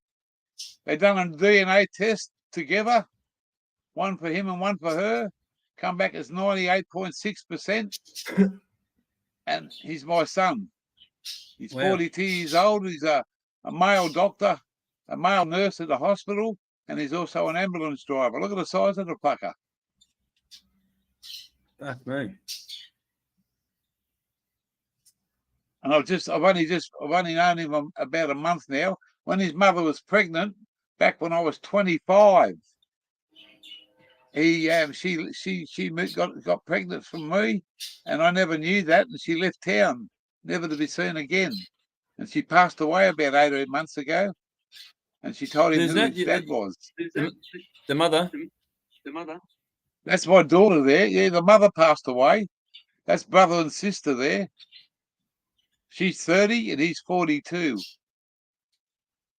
They done a DNA test together, one for him and one for her. Come back as 98.6%. And he's my son. He's 42 years old. He's a male doctor, a male nurse at the hospital, and he's also an ambulance driver. Look at the size of the fucker. Fuck me. And I've only known him about a month now. When his mother was pregnant, back when I was 25, she got pregnant from me, and I never knew that, and she left town, never to be seen again. And she passed away about 18 months ago, and she told him who his dad was. The mother. That's my daughter there. Yeah, the mother passed away. That's brother and sister there. She's 30 and he's 42.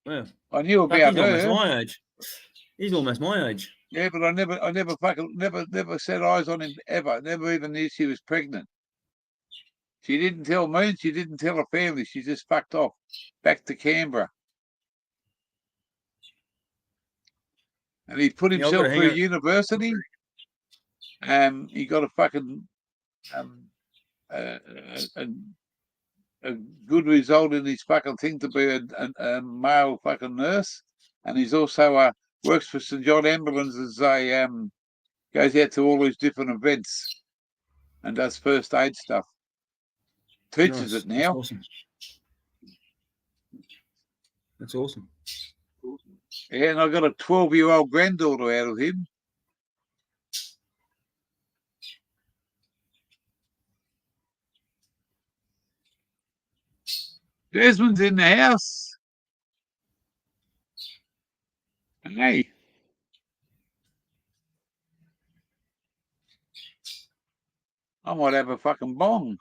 Yeah. I knew about he's her. Almost my age. He's almost my age. Yeah, but I never set eyes on him ever. Never even knew she was pregnant. She didn't tell me, and she didn't tell her family. She just fucked off back to Canberra. And he put himself through university. He got a fucking a good result in his fucking thing to be a male fucking nurse, and he's also works for St John Ambulance as goes out to all these different events and does first aid stuff. Teaches it now. That's awesome. That's awesome. Yeah, and I got a 12-year-old granddaughter out of him. Desmond's in the house. Hey. I might have a fucking bong.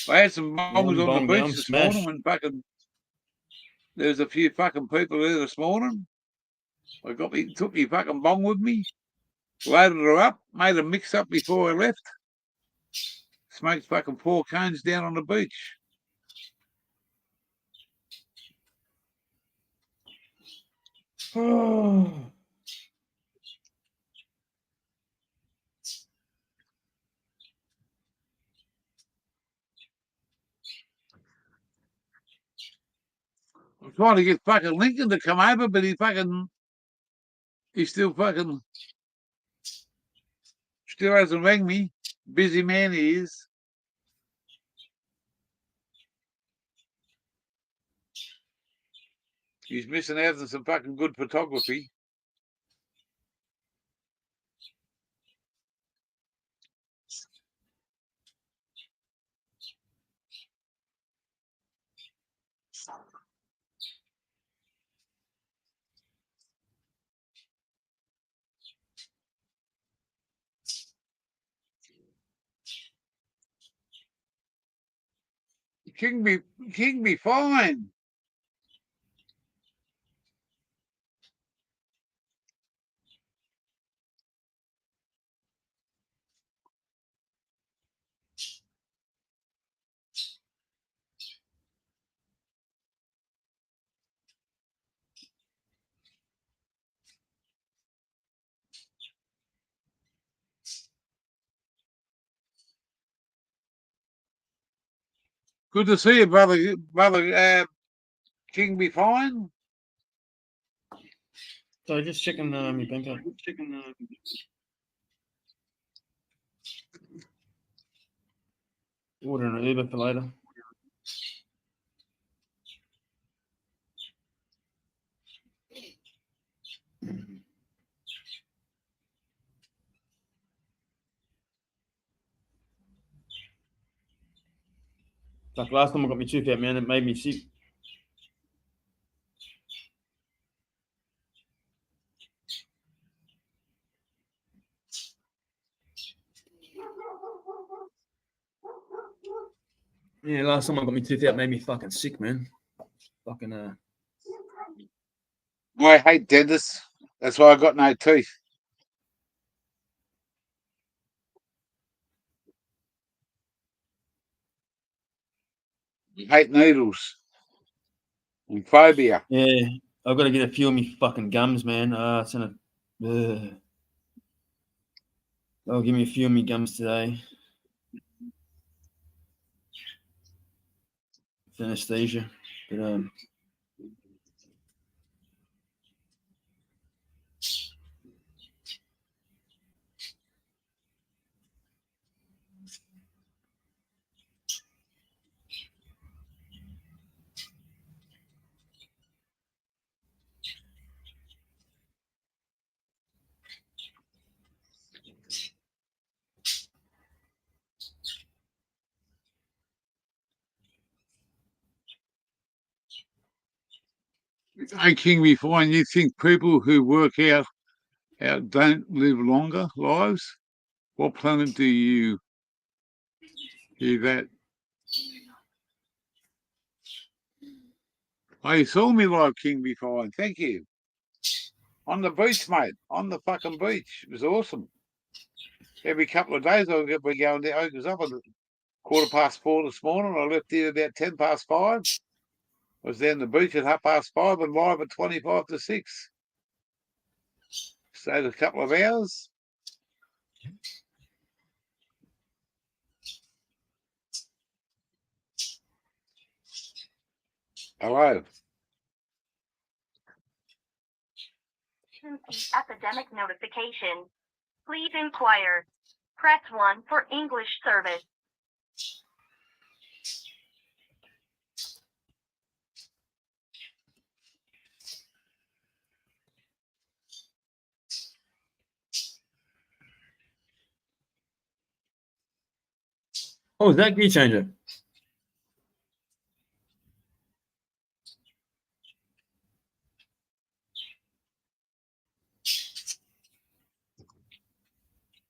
I had some bongs on the beach this morning when fucking there's a few fucking people there this morning. I took me fucking bong with me, loaded her up, made a mix up before I left. Smoked fucking 4 cones down on the beach. Oh. I'm trying to get fucking Lincoln to come over, but he still hasn't rang me. Busy man he is. He's missing out on some fucking good photography. King be fine. Good to see you, brother King Be Fine. So just checking my bank account. Ordering an Uber for later. Like last time I got my tooth out, man, it made me sick. Yeah, last time I got my tooth out, made me fucking sick, man. Fucking I hate dentists. That's why I got no teeth. I hate needles. And phobia. yeah, I've got to get a few of me fucking gums, man. It's gonna. They'll give me a few of me gums today. It's anesthesia, but Hey, King Be Fine, you think people who work out don't live longer lives? What planet do you hear that? Oh, you saw me live, King Be Fine. Thank you. On the beach, mate. On the fucking beach. It was awesome. Every couple of days I'll be going there. I was up at 4:15 this morning. I left there about 5:10. I was there on the beach at 5:30 and live at 25 to 6. Stayed a couple of hours. Hello. Epidemic notification. Please inquire. Press 1 for English service. oh, is that gear changer?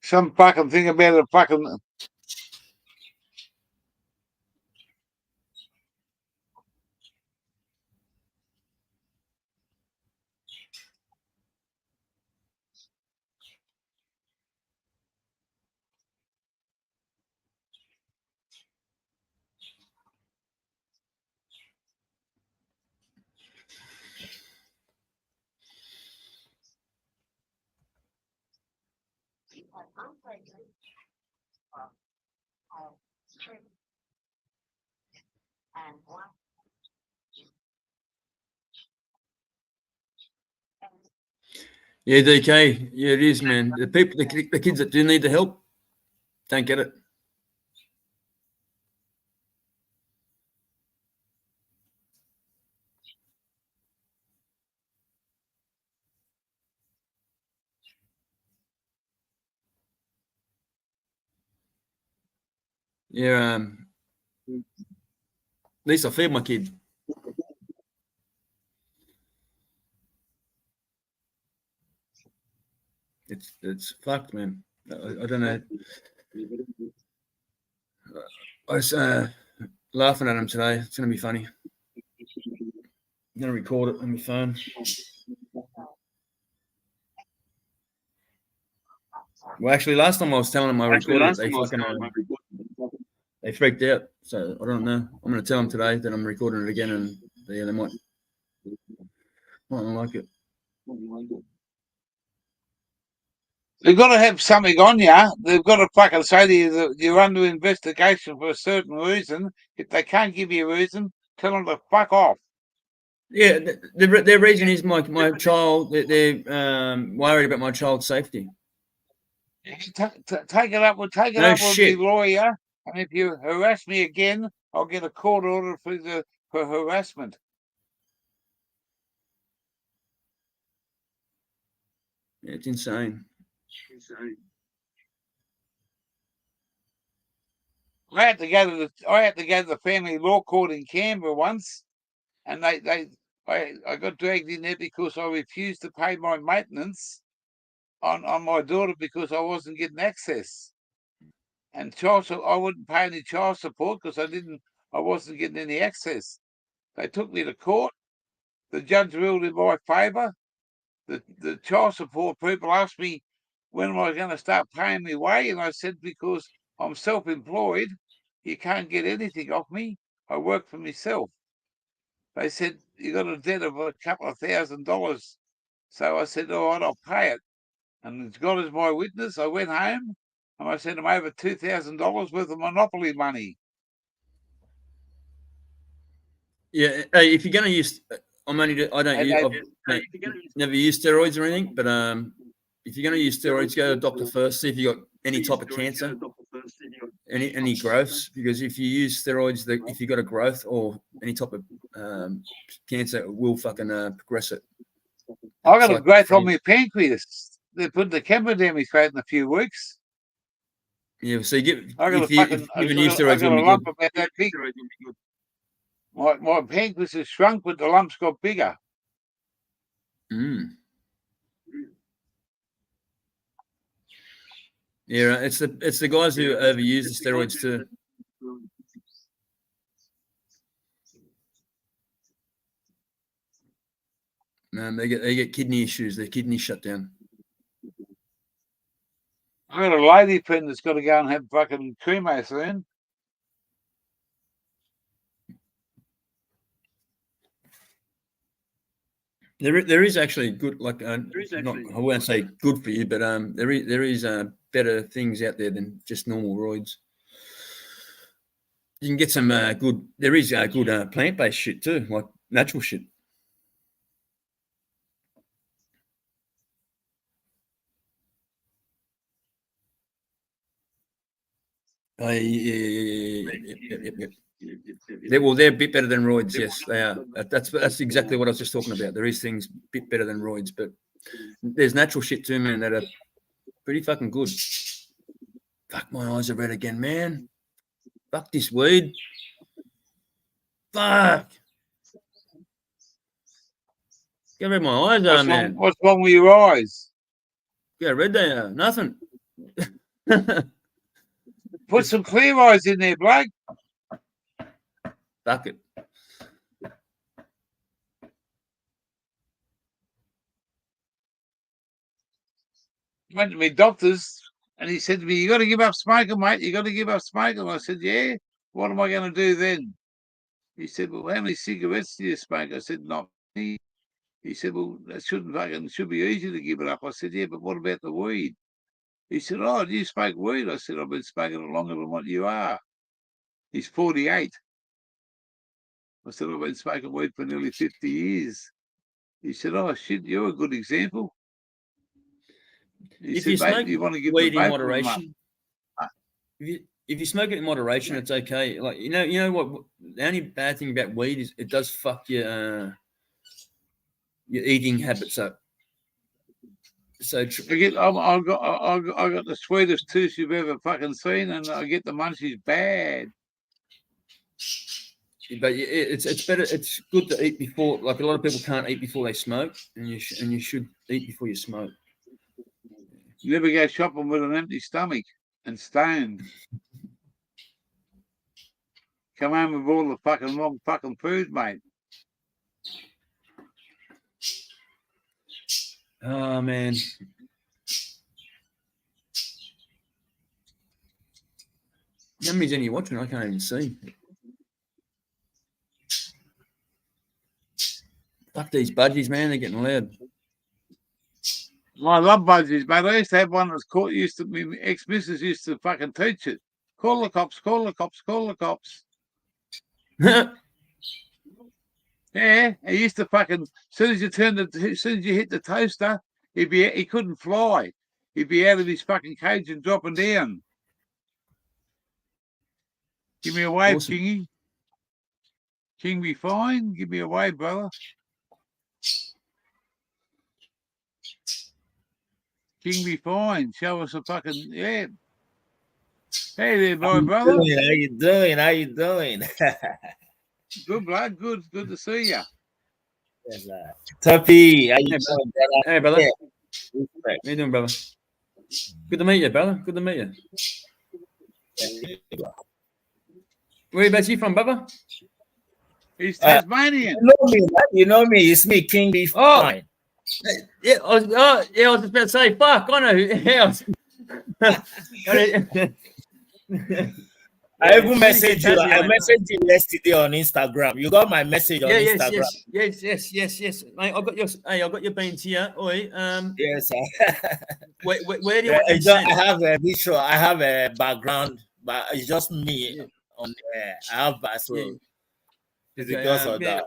Some fucking thing about a fucking. Yeah, DK. Yeah, it is, man. The people, the kids that do need the help, don't get it. Yeah, at least I feed my kid. It's fucked, man. I don't know. I was laughing at him today. It's gonna be funny. I'm gonna record it on my phone. Well, actually, last time I was telling them I recorded it, they freaked out. So I don't know. I'm gonna tell them today that I'm recording it again, and yeah, they might not like it. They've got to have something on you. They've got to fucking say to you that you're under investigation for a certain reason. If they can't give you a reason, tell them to fuck off. Yeah, their reason is my child. They're worried about my child's safety. Take it up. We'll take it No up with shit. the lawyer. And if you harass me again, I'll get a court order for harassment. Yeah, it's insane. I had to go to the family law court in Canberra once, and I got dragged in there because I refused to pay my maintenance on my daughter because I wasn't getting access. And I wouldn't pay any child support because I wasn't getting any access. They took me to court. The judge ruled in my favour. The child support people asked me when am I going to start paying me way, and I said because I'm self-employed, you can't get anything off me. I work for myself. They said you got a debt of a couple of $1,000. So I said, all right, I'll pay it. And as God is my witness, I went home and I sent them over $2,000 worth of monopoly money. Yeah, hey, if you're going to use, I don't use, I've never used steroids or anything, but if you're going to use steroids, go to a doctor first, see if you got any type of cancer, any growths, because if you use steroids, if you got a growth or any type of cancer, it will fucking progress it. I got a growth on my pancreas. They put the camera down my throat in a few weeks. Yeah, so you get I got if you even use steroids, a lump about that big. My pancreas has shrunk, but the lumps got bigger. Yeah, it's the guys who overuse the steroids too. Man, they get kidney issues. Their kidneys shut down. I got a lady friend that's got to go and have fucking chemo soon. There is actually good, like I won't say good for you, but there is better things out there than just normal roids. You can get some good. There is good plant-based shit too, like natural shit. Yep. They're a bit better than roids. Yes, they are. That's exactly what I was just talking about. There is things a bit better than roids, but there's natural shit too, man, that are pretty fucking good. Fuck, my eyes are red again, man. Fuck this weed. Fuck. Get rid of my eyes, man. What's wrong with your eyes? Get red they are. Nothing. Put some clear eyes in there, Blake. Fuck it. Went to my doctor's and he said to me, you got to give up smoking, mate. You got to give up smoking. And I said, yeah. What am I going to do then? He said, well, how many cigarettes do you smoke? I said, not many. He said, well, that should be easy to give it up. I said, yeah, but what about the weed? He said, oh, do you smoke weed? I said, I've been smoking it longer than what you are. He's 48. I said, I've been smoking weed for nearly 50 years. He said, oh, shit, you're a good example. He If said, you smoke you want to give weed in moderation, if you smoke it in moderation, it's okay. Like you know what? The only bad thing about weed is it does fuck your eating habits up. So I got the sweetest tooth you've ever fucking seen, and I get the munchies bad. But it's better. It's good to eat before. Like a lot of people can't eat before they smoke, and you should eat before you smoke. You never go shopping with an empty stomach and stoned. Come home with all the fucking wrong fucking food, mate. Oh man. How many's any watching? I can't even see. Fuck these budgies, man. They're getting loud. I love budgies, mate. I used to have one that was caught. My ex-missus used to fucking teach it. Call the cops, call the cops, call the cops. Yeah, he used to fucking. As soon as you hit the toaster, he couldn't fly. He'd be out of his fucking cage and dropping down. Give me a wave, Awesome. Kingy. King be fine. Give me a wave, brother. King be fine. Show us a fucking yeah. Hey there, my brother. How you doing? How you doing? Good blood. Good to see you. Tuppy, how you Hey, doing, brother? Hey, brother. Yeah. How you doing, brother? Good to meet you, brother. Good to meet you. Whereabouts you from, brother? He's Tasmanian. You know me, man. You know me. It's me, King B. Oh. Fine. Yeah, I was just about to say, fuck, I know who. Yeah, I even messaged you. I messaged you yesterday on Instagram. You got my message on Instagram. Yes. Mate, I got your beans here. Oi, Yes, sir. where do you want them I sent? have a visual. I have a background, but it's just me on there. I have so Yeah. it's Okay, because of yeah. that.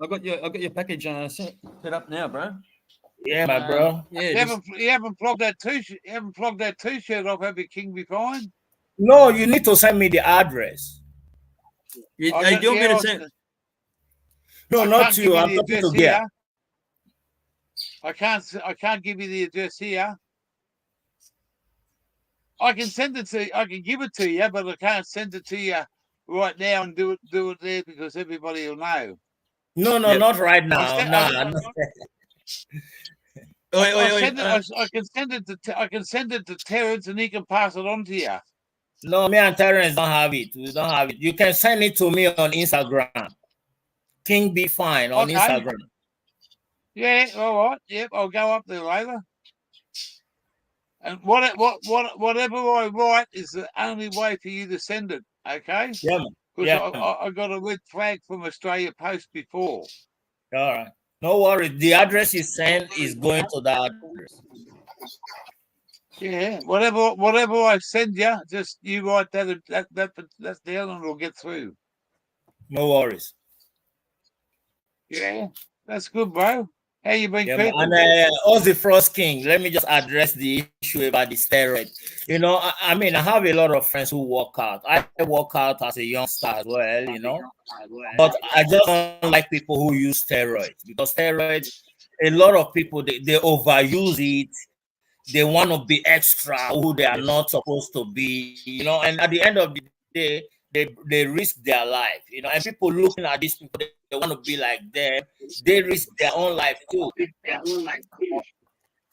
I got your package set up now, bro. Yeah, my bro. Yeah, You haven't plugged that t-shirt. You haven't plugged that t-shirt off. Have your King be fine. No, you need to send me the address. do you want me to send? No, not you. I'm talking to Gail. I can't give you the address here. I can send it to you. I can give it to you, but I can't send it to you right now and do it there because everybody will know. No, Yep. not right now. I can send it to Terrence and he can pass it on to you. No, me and Terrence don't have it. We don't have it. You can send it to me on Instagram. King Be Fine on Instagram. Yeah, all right. Yep, I'll go up there later. And whatever I write is the only way for you to send it. Okay? Yeah, man. Because I got a red flag from Australia Post before. All right. No worries. The address you send is going to that address. Yeah, whatever I send you, just you write that's down and it'll get through. No worries. Yeah, that's good, bro. How you been keeping? And Ozzy Frost King, let me just address the issue about the steroid. You know, I mean, I have a lot of friends who work out. I work out as a youngster as well, you know. But I just don't like people who use steroids because steroids, a lot of people, they overuse it. They want to be extra who they are not supposed to be, you know, and at the end of the day, they risk their life, you know, and people looking at these people, they want to be like them, they risk their own life too.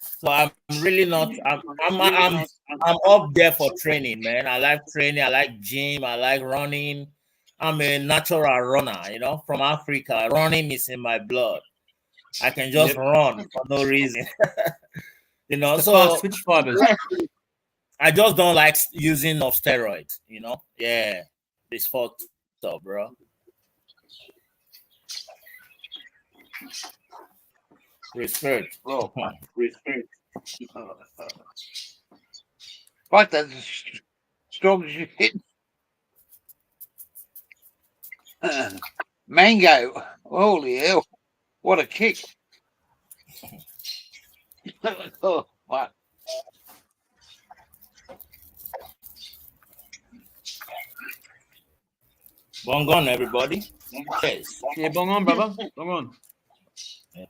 So I'm really not, I'm up there for training, man. I like training, I like gym, I like running. I'm a natural runner, you know, from Africa. Running is in my blood. I can just run for no reason. You know, so switch fibers. I just don't like using of steroids, you know. Yeah, it's fucked up, bro. Respect. Oh, respect. Fuck, that's strong shit. Mango. Holy hell. What a kick. Oh, what? Bong on, everybody. Yes. Yeah, bong on, brother. Bong on. Yeah.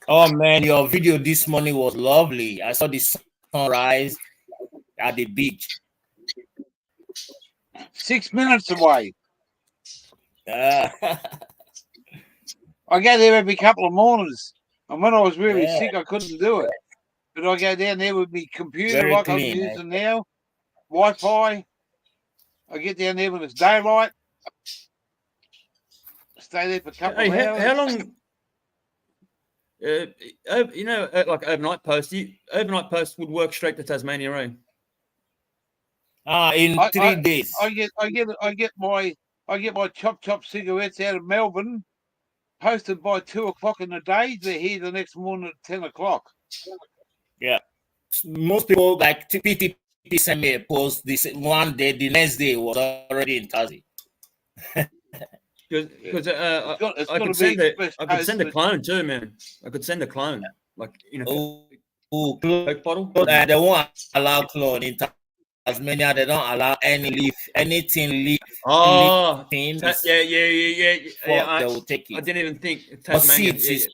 Oh man, your video this morning was lovely. I saw the sunrise at the beach. 6 minutes away. I go there every couple of mornings. And when I was really sick, I couldn't do it. But I go down there with my computer Very like clean, I'm using now, Wi-Fi. I get down there when it's daylight. Stay there for a couple of hours. Like overnight post. Overnight post would work straight to Tasmania, right? In 3 days. I get my chop cigarettes out of Melbourne, posted by 2 o'clock in the day. They're here the next morning at 10 o'clock. Yeah. Most people like PTP sent me a post this one day, the next day was already in Tassie. Because I could send a clone too, man. I could send a clone, like Coke bottle. They won't allow clone in Tasmania. They don't allow anything leaf. Oh, leaf yeah. They will take it. I didn't even think Tasmania. Seeds.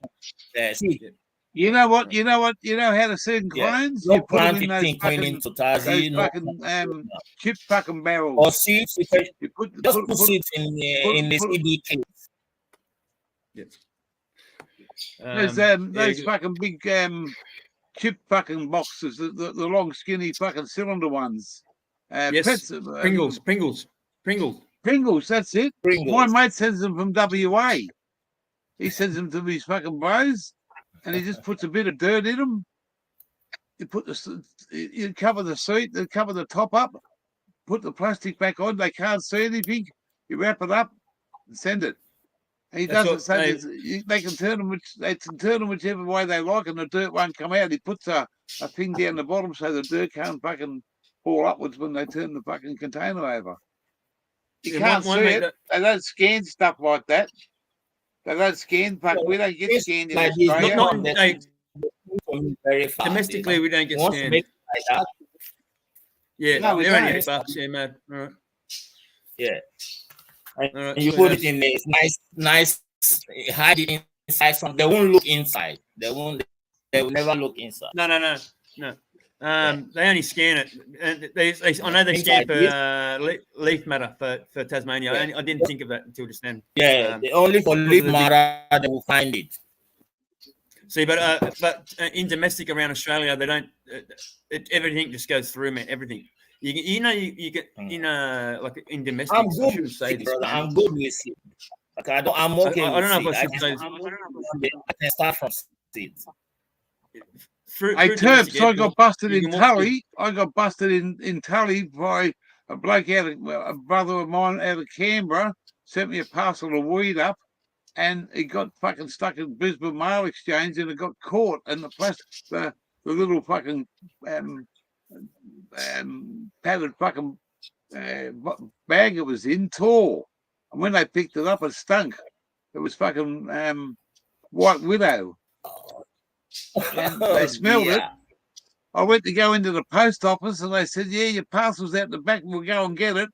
You know what? You know how to send clones? No You put them plant in those coming into Tassie. chip fucking barrels. Or seeds. You put seeds in the CD case. There's those fucking big chip fucking boxes, the long skinny fucking cylinder ones. Yes, Pringles. Pringles, that's it. Pringles. My mate sends them from WA. He sends them to his fucking bros, and he just puts a bit of dirt in them. You cover the seat, you cover the top up, put the plastic back on. They can't see anything. You wrap it up and send it. And he does it so they can turn them whichever way they like, and the dirt won't come out. He puts a thing down the bottom so the dirt can't fucking fall upwards when they turn the fucking container over. You can't see it. They don't scan stuff like that. They don't scan. We don't get scanned in Australia. Very fast, domestically, we don't get scanned. Like that. Yeah, No, they're only $8. Yeah, man. All right. Yeah. And All right, you put it in this nice hide it inside. They won't look inside. They will never look inside. No. They only scan it. And I know they scan for leaf matter for Tasmania. Yeah. I didn't think of that until just then. Yeah, only for leaf matter they will find it. See, but in domestic around Australia, they don't. Everything just goes through, man. Everything. You get in like in domestic. I'm good I shouldn't say with this, brother. man. I'm good with it. Okay, I'm okay. I don't know with if I seed. should say. I can start from seeds. Hey, Terps, I got busted in Tully. I got busted in Tully by a bloke a brother of mine out of Canberra, sent me a parcel of weed up, and it got fucking stuck in Brisbane Mail Exchange, and it got caught, and the little fucking padded fucking bag it was in tore. And when they picked it up, it stunk. It was fucking White Widow. And they smelled it. I went to go into the post office, and they said, "Yeah, your parcel's out the back. We'll go and get it."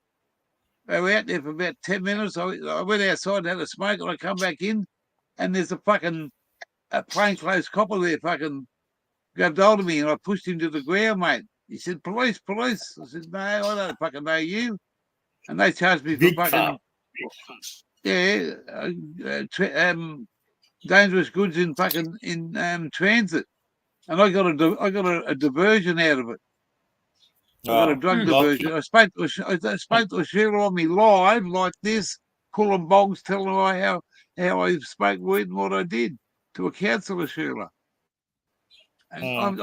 They were out there for about 10 minutes. I went outside and had a smoke, and I come back in, and there's a plainclothes copper there fucking grabbed hold of me, and I pushed him to the ground, mate. He said, "Police." I said, "No, I don't fucking know you." And they charged me for fucking dangerous goods in transit, and I got a diversion out of it. I got a drug diversion. I spoke to a Sheila on me live like this, pulling bongs, telling her how I smoked weed and what I did to a counsellor, Sheila. And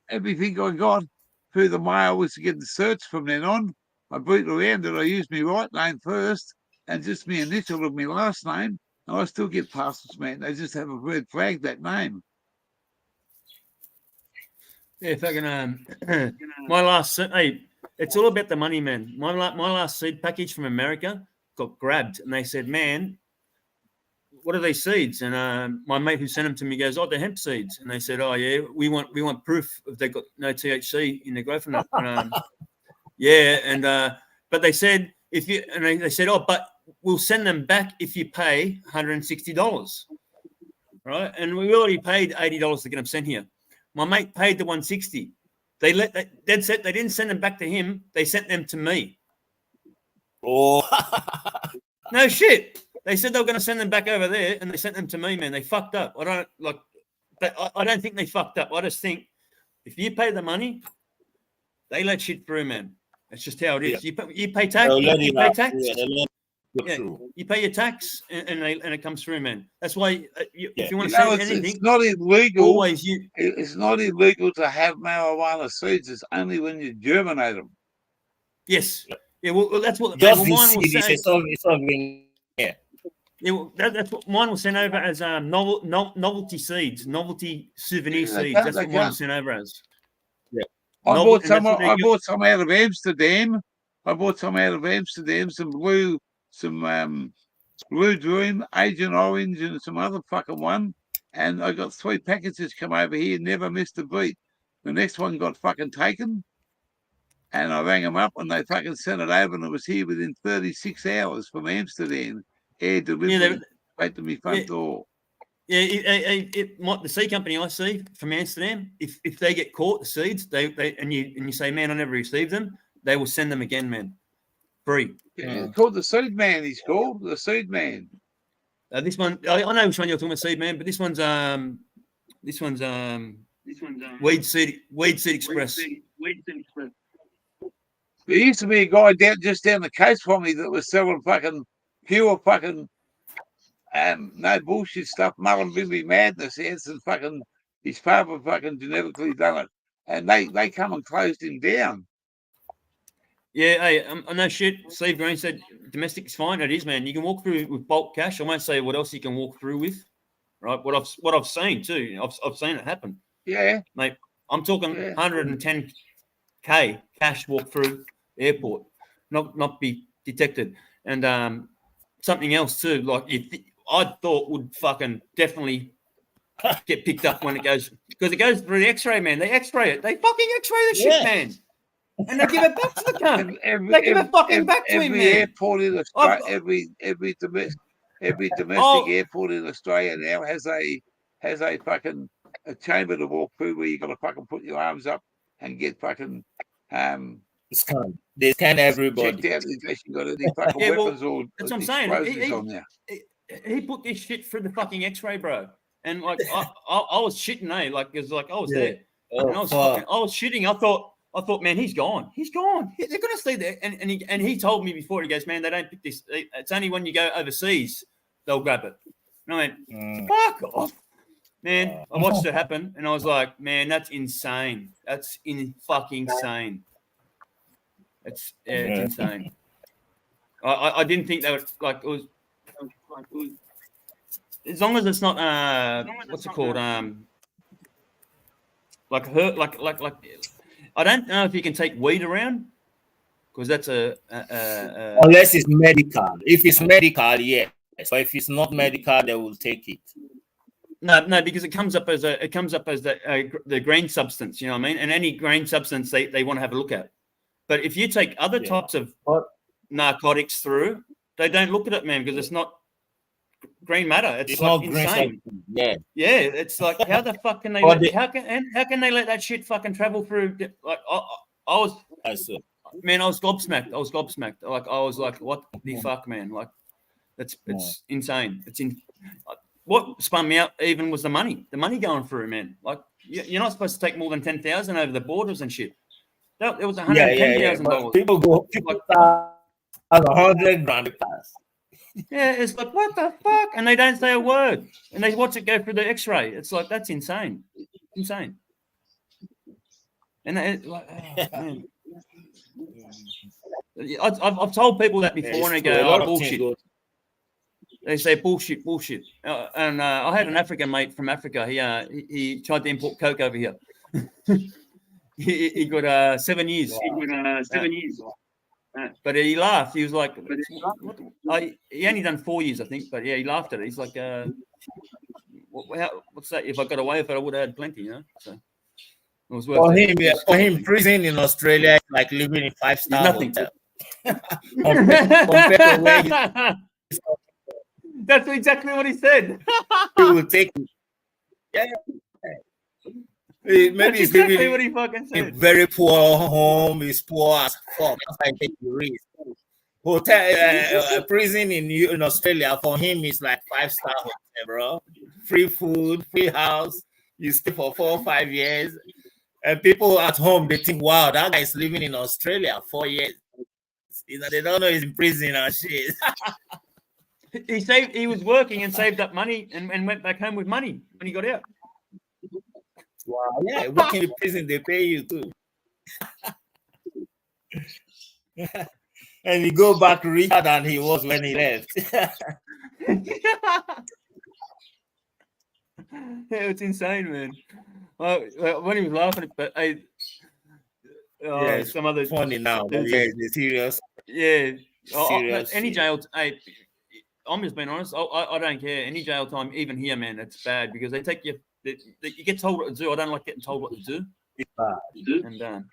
everything I got through the mail was to get the search from then on. I beat around it. I used my right name first and just my initial of my last name. And I still get parcels, man. They just have a red flag, that name. Yeah, fucking my last it's all about the money, man. My last seed package from America got grabbed, and they said, "Man, what are these seeds?" And my mate who sent them to me goes, "Oh, they're hemp seeds." And they said, "Oh yeah, we want proof if they got no THC in their growth or not." But they said they said, "Oh, but we'll send them back if you pay $160." Right? And we already paid $80 to get them sent here. My mate paid the $160. They didn't send them back to him. They sent them to me. Oh, no shit. They said they were going to send them back over there, and they sent them to me. Man, they fucked up. I don't think they fucked up. I just think if you pay the money, they let shit through, man. That's just how it is. Yeah. You pay tax. You pay tax. Yeah, True. you pay your tax and it comes through, man. That's why if you want You to know, send anything, it's not illegal. always you. It's not illegal to have marijuana seeds. It's only when you germinate them. Yes. Yeah, well that's what Just the mine will seed say. is something. Yeah. Yeah, well, that's what mine was sent over as novelty seeds, novelty souvenir Yeah, they seeds. can't- That's they what mine was can't. sent over as. I Novel- bought and that's some. what they I go- bought some out of Amsterdam. I bought some out of Amsterdam. Some blue dream, Agent Orange, and some other fucking one. And I got 3 packages come over here. Never missed a beat. The next one got fucking taken. And I rang them up and they fucking sent it over and it was here within 36 hours from Amsterdam. Air delivery straight to my front door. Yeah, the seed company I see from Amsterdam, if they get caught, the seeds, they and you say, man, I never received them, they will send them again, man, free. Yeah, it's called the Seed Man. He's called the Seed Man. This one, I know which one you're talking about, seed man, but this one's Weed Seed Express. There used to be a guy just down the coast from me that was selling fucking pure fucking no bullshit stuff, Mullumbimby madness. He had some fucking his father fucking genetically done it, and they come and closed him down. Yeah, hey, I know shit. Steve Green said domestic is fine. It is, man. You can walk through with bulk cash. I won't say what else you can walk through with, right? What I've seen too. I've seen it happen. Yeah, mate. I'm talking 110K cash walk through airport, not be detected, and something else too. Like I thought would fucking definitely get picked up when it goes because it goes through the X-ray, man. They X-ray it. They fucking X-ray the shit, man. And they give it back to the cunt. They give it fucking back to him, man. Airport in Australia, every domestic airport in Australia now has a fucking a chamber to walk through where you got to fucking put your arms up and get fucking they scan everybody. checked out in case you got any fucking weapons or that's what I'm saying. explosives on there. He put this shit through the fucking X-ray, bro. And like I was shitting, like it was like I was there. And I was shitting. I thought, man, he's gone. He's gone. They're gonna stay there. And he told me before. He goes, man, they don't pick this. It's only when you go overseas they'll grab it. And I went, fuck off, man. I watched it happen, and I was like, man, that's insane. That's fucking insane. It's insane. I didn't think they would like it was. As long as it's not what's it called like hurt like I don't know if you can take weed around because that's unless it's medical. If it's medical, yes. So if it's not medical, they will take it. No, because it comes up as the grain substance. You know what I mean? And any grain substance they want to have a look at. But if you take other types of narcotics through, they don't look at it, man, because it's not green matter. It's like not insane. Yeah, it's like how the fuck can they how can they let that shit fucking travel through? Like I was gobsmacked. Like I was like, what the fuck, man? Like it's insane. What spun me out even was the money going through, man. Like you're not supposed to take more than 10,000 over the borders and shit. It was $110,000. People go like 100 grand pass. Yeah, it's like what the fuck, and they don't say a word, and they watch it go through the X-ray. It's like that's insane, insane. And it's like, man. I've told people that before, and they go, "Oh, bullshit." They say bullshit. And I had an African mate from Africa. He tried to import coke over here. he got 7 years. But he laughed. He was like, he only done 4 years, I think. But yeah, he laughed at it. He's like, what's that? If I got away with it, I would have had plenty, you know. So it was worth it. For him, prison in Australia is like living in 5-star nothing. hotel. compared to where that's exactly what he said. he will take it. Yeah. Maybe that's he's exactly living what he fucking said. in very poor home. He's poor as fuck. That's why he take the risk. Hotel prison in Australia for him is like 5-star hotel, bro. Free food, free house. You stay for 4 or 5 years, and people at home they think, "Wow, that guy is living in Australia 4 years." You know, they don't know he's in prison and shit. He was working and saved up money and went back home with money when he got out. Wow, yeah, working in prison, they pay you too. And you go back richer than he was when he left. Yeah, it's insane, man. When he was laughing, but Yeah, some other funny now, but yeah, it's serious. yeah. Serious Any shit. jail. I'm just being honest. I don't care. Any jail time, even here, man, it's bad because they take you. You get told what to do. I don't like getting told what to do. And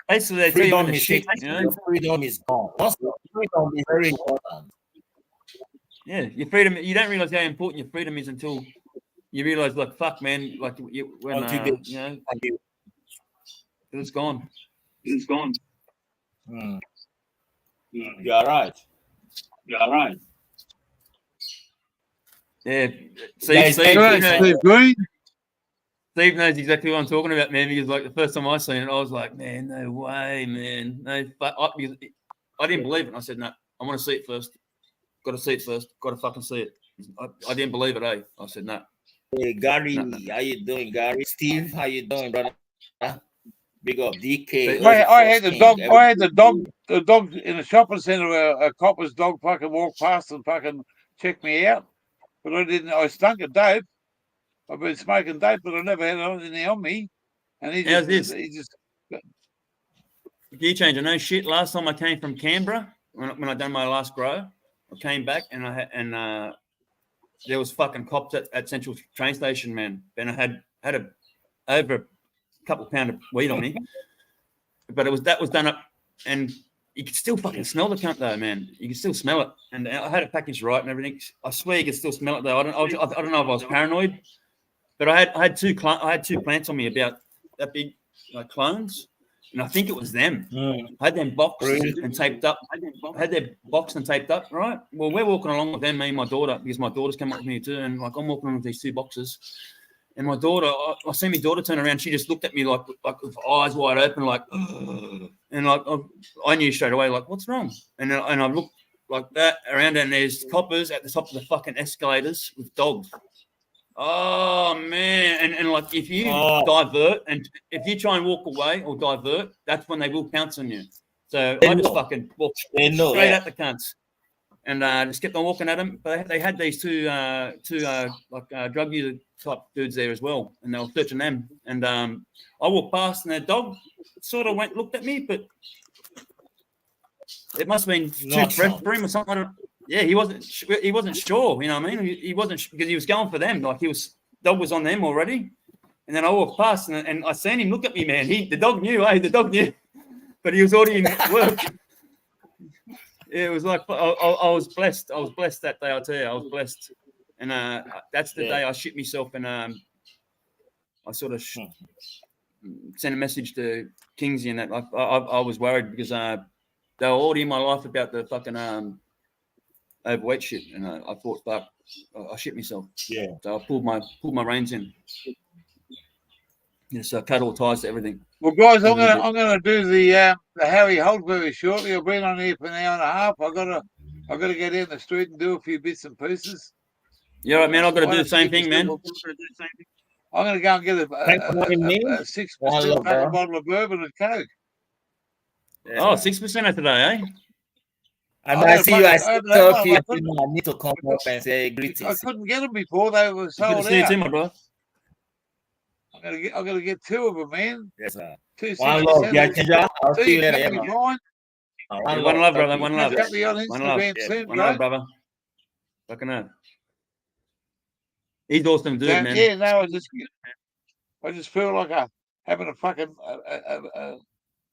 basically, they tell you when Freedom to is shit. You know? your freedom is gone. Freedom is very important. Yeah, your freedom. You don't realize how important your freedom is until you realize, like, fuck, man, like when you know, it's gone. It's gone. You are right. Yeah. Guys, Steve Right, knows, Steve Green. Steve knows exactly what I'm talking about, man. Because like the first time I seen it, I was like, man, no way, man, no. But because I didn't believe it. And I said, no, I want to see it first. Got to see it first. Got to fucking see it. I didn't believe it, I said, no. Hey, Gary, No. how you doing, Gary? Steve, how you doing, brother? Big up, DK. I had the dog in a shopping centre. A copper's dog fucking walked past and fucking checked me out, but I didn't. I stunk of dope. I've been smoking dope, but I never had anything on me. And he How's just, this? he just. Gear changer, no shit. Last time I came from Canberra, when I done my last grow, I came back and there was fucking cops at Central train station, man. And I had over a couple pound of weed on me, but that was done up, and you could still fucking smell the cunt though, man. You can still smell it, and I had it packaged right and everything. I swear you could still smell it though. I don't know if I was paranoid, but I had two plants on me about that big, like clones. And I think it was them. I had them boxed and taped up. I had their boxed and taped up, right? Well, we're walking along with them, me and my daughter, because my daughter's come up with me too. And like I'm walking along with these two boxes. And my daughter, I see my daughter turn around. She just looked at me like with eyes wide open, like, and like I knew straight away, like, what's wrong? And I looked like that around, and there's coppers at the top of the fucking escalators with dogs. Oh man, and like if you divert and if you try and walk away or divert, that's when they will pounce on you. So I just fucking walked straight at the cunts and just kept on walking at them. But they had these two drug user type dudes there as well, and they were searching them. And I walked past, and their dog sort of looked at me, but it must have been too fresh for him or something. I don't know. Yeah, he wasn't sure. You know what I mean? He wasn't because he was going for them. Like dog was on them already. And then I walked past and I seen him look at me, man. The dog knew, the dog knew, but he was already in work. It was like I was blessed. I was blessed that day. I tell you, I was blessed. And that's the day I shit myself and I sort of sent a message to Kingsy and that. I was worried because they were already in my life about the fucking overweight shit, and I thought, fuck, I shit myself. Yeah. So I pulled my reins in. Yes, I cut all ties to everything. Well, guys, I'm gonna do the Harry Holt very shortly. I've been on here for an hour and a half. I gotta get in the street and do a few bits and pieces. Yeah, right, man. I've got to do the same thing, man. I'm gonna go and get a 6% bottle of bourbon and Coke. Yeah. Oh, 6% today, eh? I see you. I talk here. I need to come up and say greetings. I couldn't get them before; they were sold out. Good to see you too, my brother. I'm gonna get two of them, man. Yes, sir. One love, yeah, I'll see you later. One love, brother. One love. One love, brother. Fucking hell. He's awesome dude, man. Yeah, no, I just feel like having a fucking.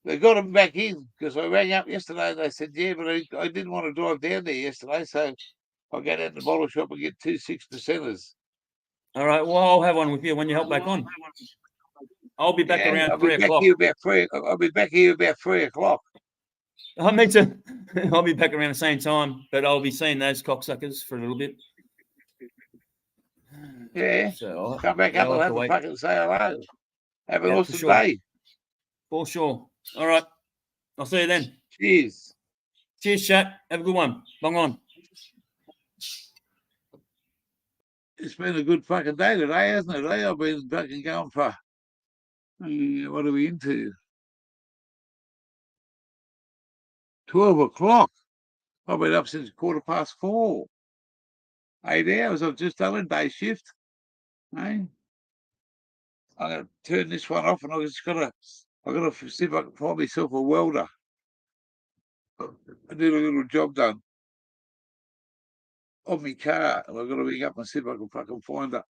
They got him back in because I rang up yesterday. They said, yeah, but I didn't want to drive down there yesterday, so I'll go down to the bottle shop and get 2 6%ers. All right, well, I'll have one with you when you help back on. I'll be back around 3 o'clock. I'll be back here about 3 o'clock. Me too. I'll be back around the same time, but I'll be seeing those cocksuckers for a little bit. Yeah. So come back up and have a fucking say hello. Have an awesome day. For sure. All right. I'll see you then. Cheers. Cheers, chat. Have a good one. Long on. It's been a good fucking day today, hasn't it? I've been fucking going for, what are we into? 12 o'clock. I've been up since 4:15. 8 hours. I've just done a day shift. Hey? I'm going to turn this one off and I've got to see if I can find myself a welder. I did a little job done on my car and I've got to ring up and see if I can fucking find it.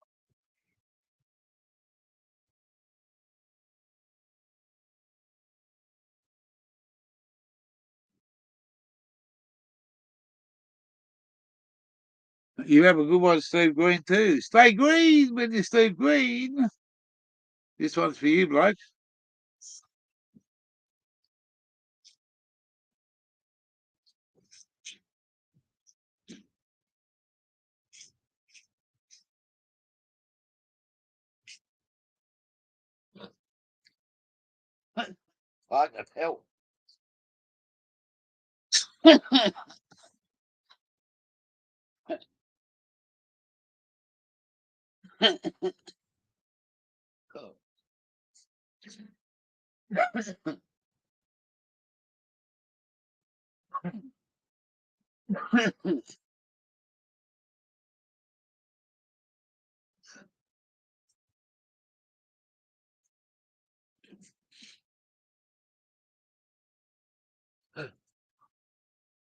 You have a good one, Steve Green, too. Stay green when you stay green. This one's for you, bloke. Fucking hell.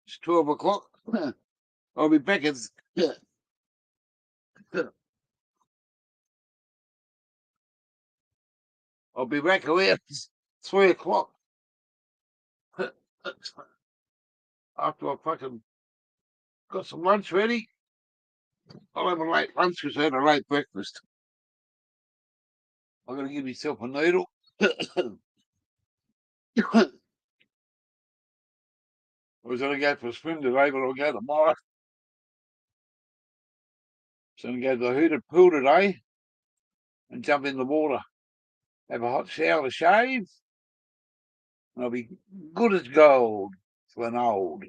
It's 12 o'clock. I'll be back at I'll be back around 3 o'clock. After I fucking got some lunch ready. I'll have a late lunch because I had a late breakfast. I'm going to give myself a needle. I was going to go for a swim today, but I'll go tomorrow. So I'm going to go to the heated pool today and jump in the water. Have a hot shower, shave, and I'll be good as gold for an old.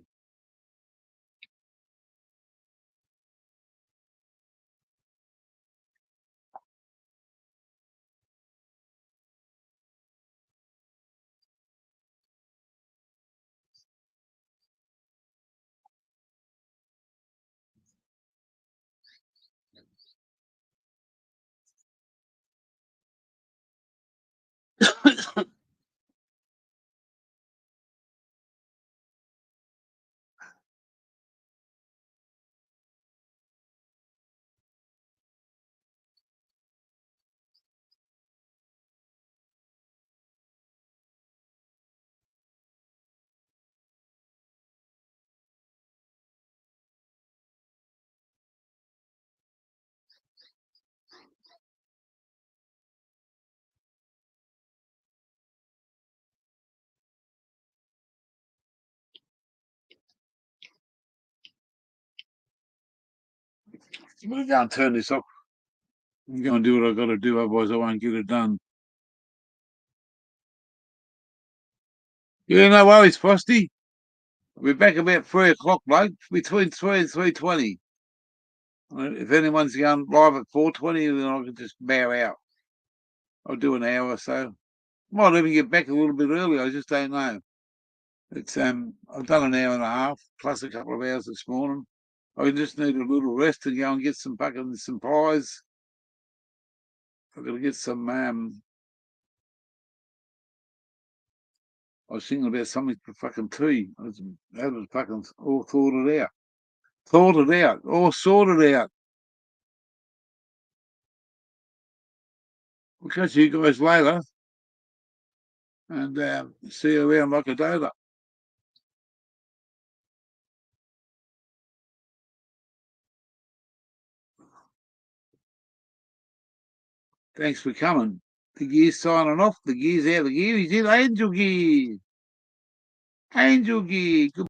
I'm going to go and turn this off. I'm going to do what I've got to do, otherwise I won't get it done. Yeah, no worries, Frosty. I'll be back about 3 o'clock, bloke, between 3 and 3:20. If anyone's going live at 4:20, then I can just bow out. I'll do an hour or so. Might even get back a little bit early, I just don't know. It's I've done an hour and a half, plus a couple of hours this morning. I just need a little rest to go and get some fucking supplies. I've got to get some I was thinking about something for fucking tea. I was fucking all thought it out. All sorted out. We'll catch you guys later. And see you around like a data. Thanks for coming. The gear's signing off. The gear's out. The gear is in Angel Gear. Angel Gear. Good